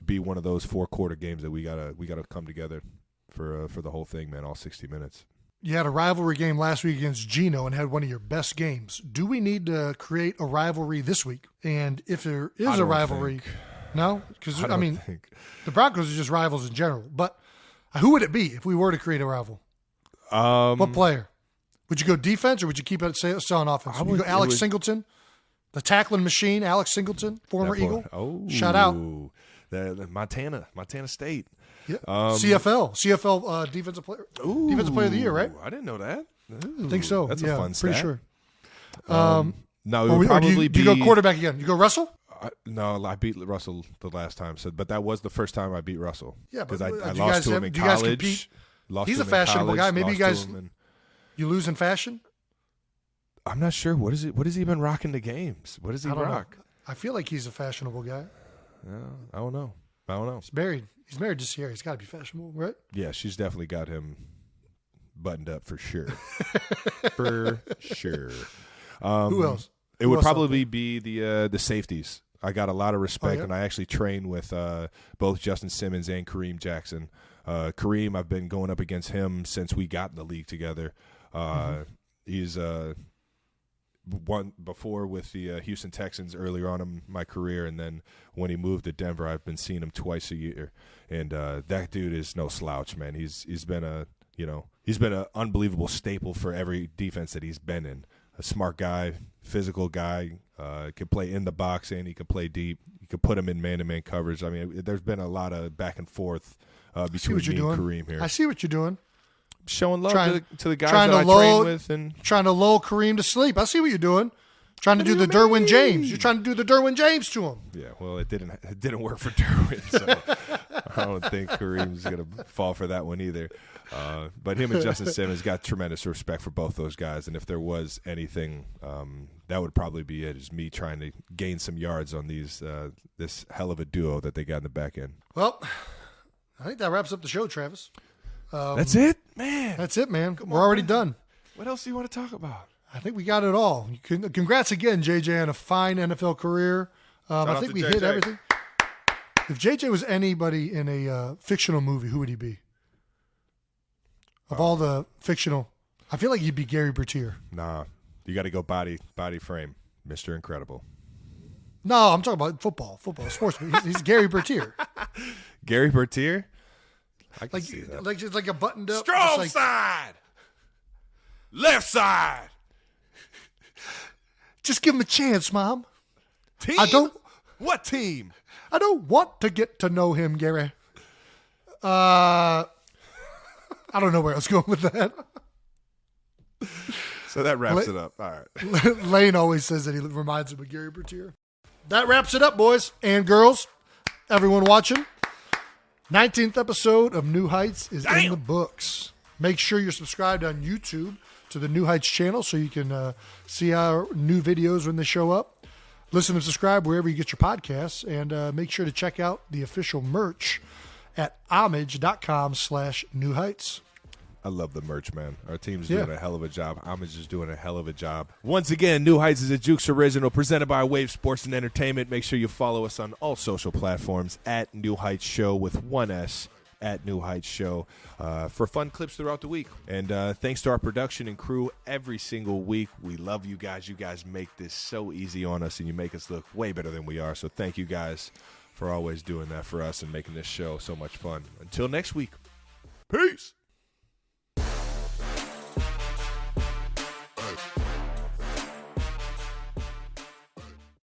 S3: be one of those 4-quarter games that we gotta come together for the whole thing, man. All 60 minutes.
S2: You had a rivalry game last week against Geno and had one of your best games. Do we need to create a rivalry this week? And if there is a rivalry. No? Because, I mean, the Broncos are just rivals in general. But who would it be if we were to create a rival? What player? Would you go defense or would you keep it still on offense? Would you go Alex Singleton? The tackling machine, Alex Singleton, former Eagle?
S3: Oh.
S2: Shout out.
S3: The Montana State.
S2: Yeah. CFL defensive player of the year, right?
S3: I didn't know that.
S2: I think so.
S3: That's a fun stat.
S2: Pretty sure.
S3: No, it would probably
S2: do you go quarterback again? You go Russell?
S3: No, I beat Russell the last time, but that was the first time I beat Russell.
S2: Yeah,
S3: because I lost to him in college.
S2: He's a fashionable guy. Maybe you guys you lose in fashion.
S3: I'm not sure. What is it? What has he been rocking the games? What does he rock?
S2: I feel like he's a fashionable guy.
S3: I don't know. He's
S2: married. He's married to Sierra. He's got to be fashionable, right?
S3: Yeah, she's definitely got him buttoned up for sure. For sure.
S2: Who else?
S3: It would probably be the safeties. I got a lot of respect, and I actually train with both Justin Simmons and Kareem Jackson. Kareem, I've been going up against him since we got in the league together. He's won before with the Houston Texans earlier on in my career, and then when he moved to Denver, I've been seeing him twice a year. And that dude is no slouch, man. He's been an unbelievable staple for every defense that he's been in. A smart guy, physical guy, can play in the box and he can play deep. You can put him in man-to-man coverage. I mean, there's been a lot of back and forth between me and Kareem here.
S2: I see what you're doing.
S3: Showing love to the guys that I train with. And
S2: trying to lull Kareem to sleep. I see what you're doing. Trying to do the Derwin James. You're trying to do the Derwin James to him.
S3: Yeah, well, it didn't work for Derwin, so I don't think Kareem's going to fall for that one either. But him and Justin Simmons got tremendous respect for both those guys, and if there was anything, that would probably be it, is me trying to gain some yards on this hell of a duo that they got in the back end.
S2: Well, I think that wraps up the show, Travis.
S3: That's it, man.
S2: That's it, man. We're already done.
S3: What else do you want to talk about?
S2: I think we got it all. Congrats again, JJ, on a fine NFL career. I think we hit everything. If JJ was anybody in a fictional movie, who would he be? Of all the fictional, I feel like he'd be Gary Bertier.
S3: Nah, you got to go body frame, Mr. Incredible.
S2: No, I'm talking about football, sports. He's Gary Bertier.
S3: Gary Bertier? I can
S2: see that. Like a buttoned up.
S3: Stroll side! Left side.
S2: Just give him a chance, Mom.
S3: Team? What team?
S2: I don't want to get to know him, Gary. I don't know where I was going with that.
S3: So that wraps it up. All right.
S2: Lane always says that he reminds him of Gary Bertier. That wraps it up, boys and girls. Everyone watching. 19th episode of New Heights is in the books. Make sure you're subscribed on YouTube to the New Heights channel so you can see our new videos when they show up. Listen and subscribe wherever you get your podcasts. And make sure to check out the official merch at homage.com/New Heights.
S3: I love the merch, man. Our team's doing a hell of a job. Homage is doing a hell of a job. Once again, New Heights is a Jukes original presented by Wave Sports and Entertainment. Make sure you follow us on all social platforms at New Heights Show with one S, at New Heights Show, for fun clips throughout the week. And thanks to our production and crew every single week. We love you guys. You guys make this so easy on us, and you make us look way better than we are. So thank you guys for always doing that for us and making this show so much fun. Until next week, peace.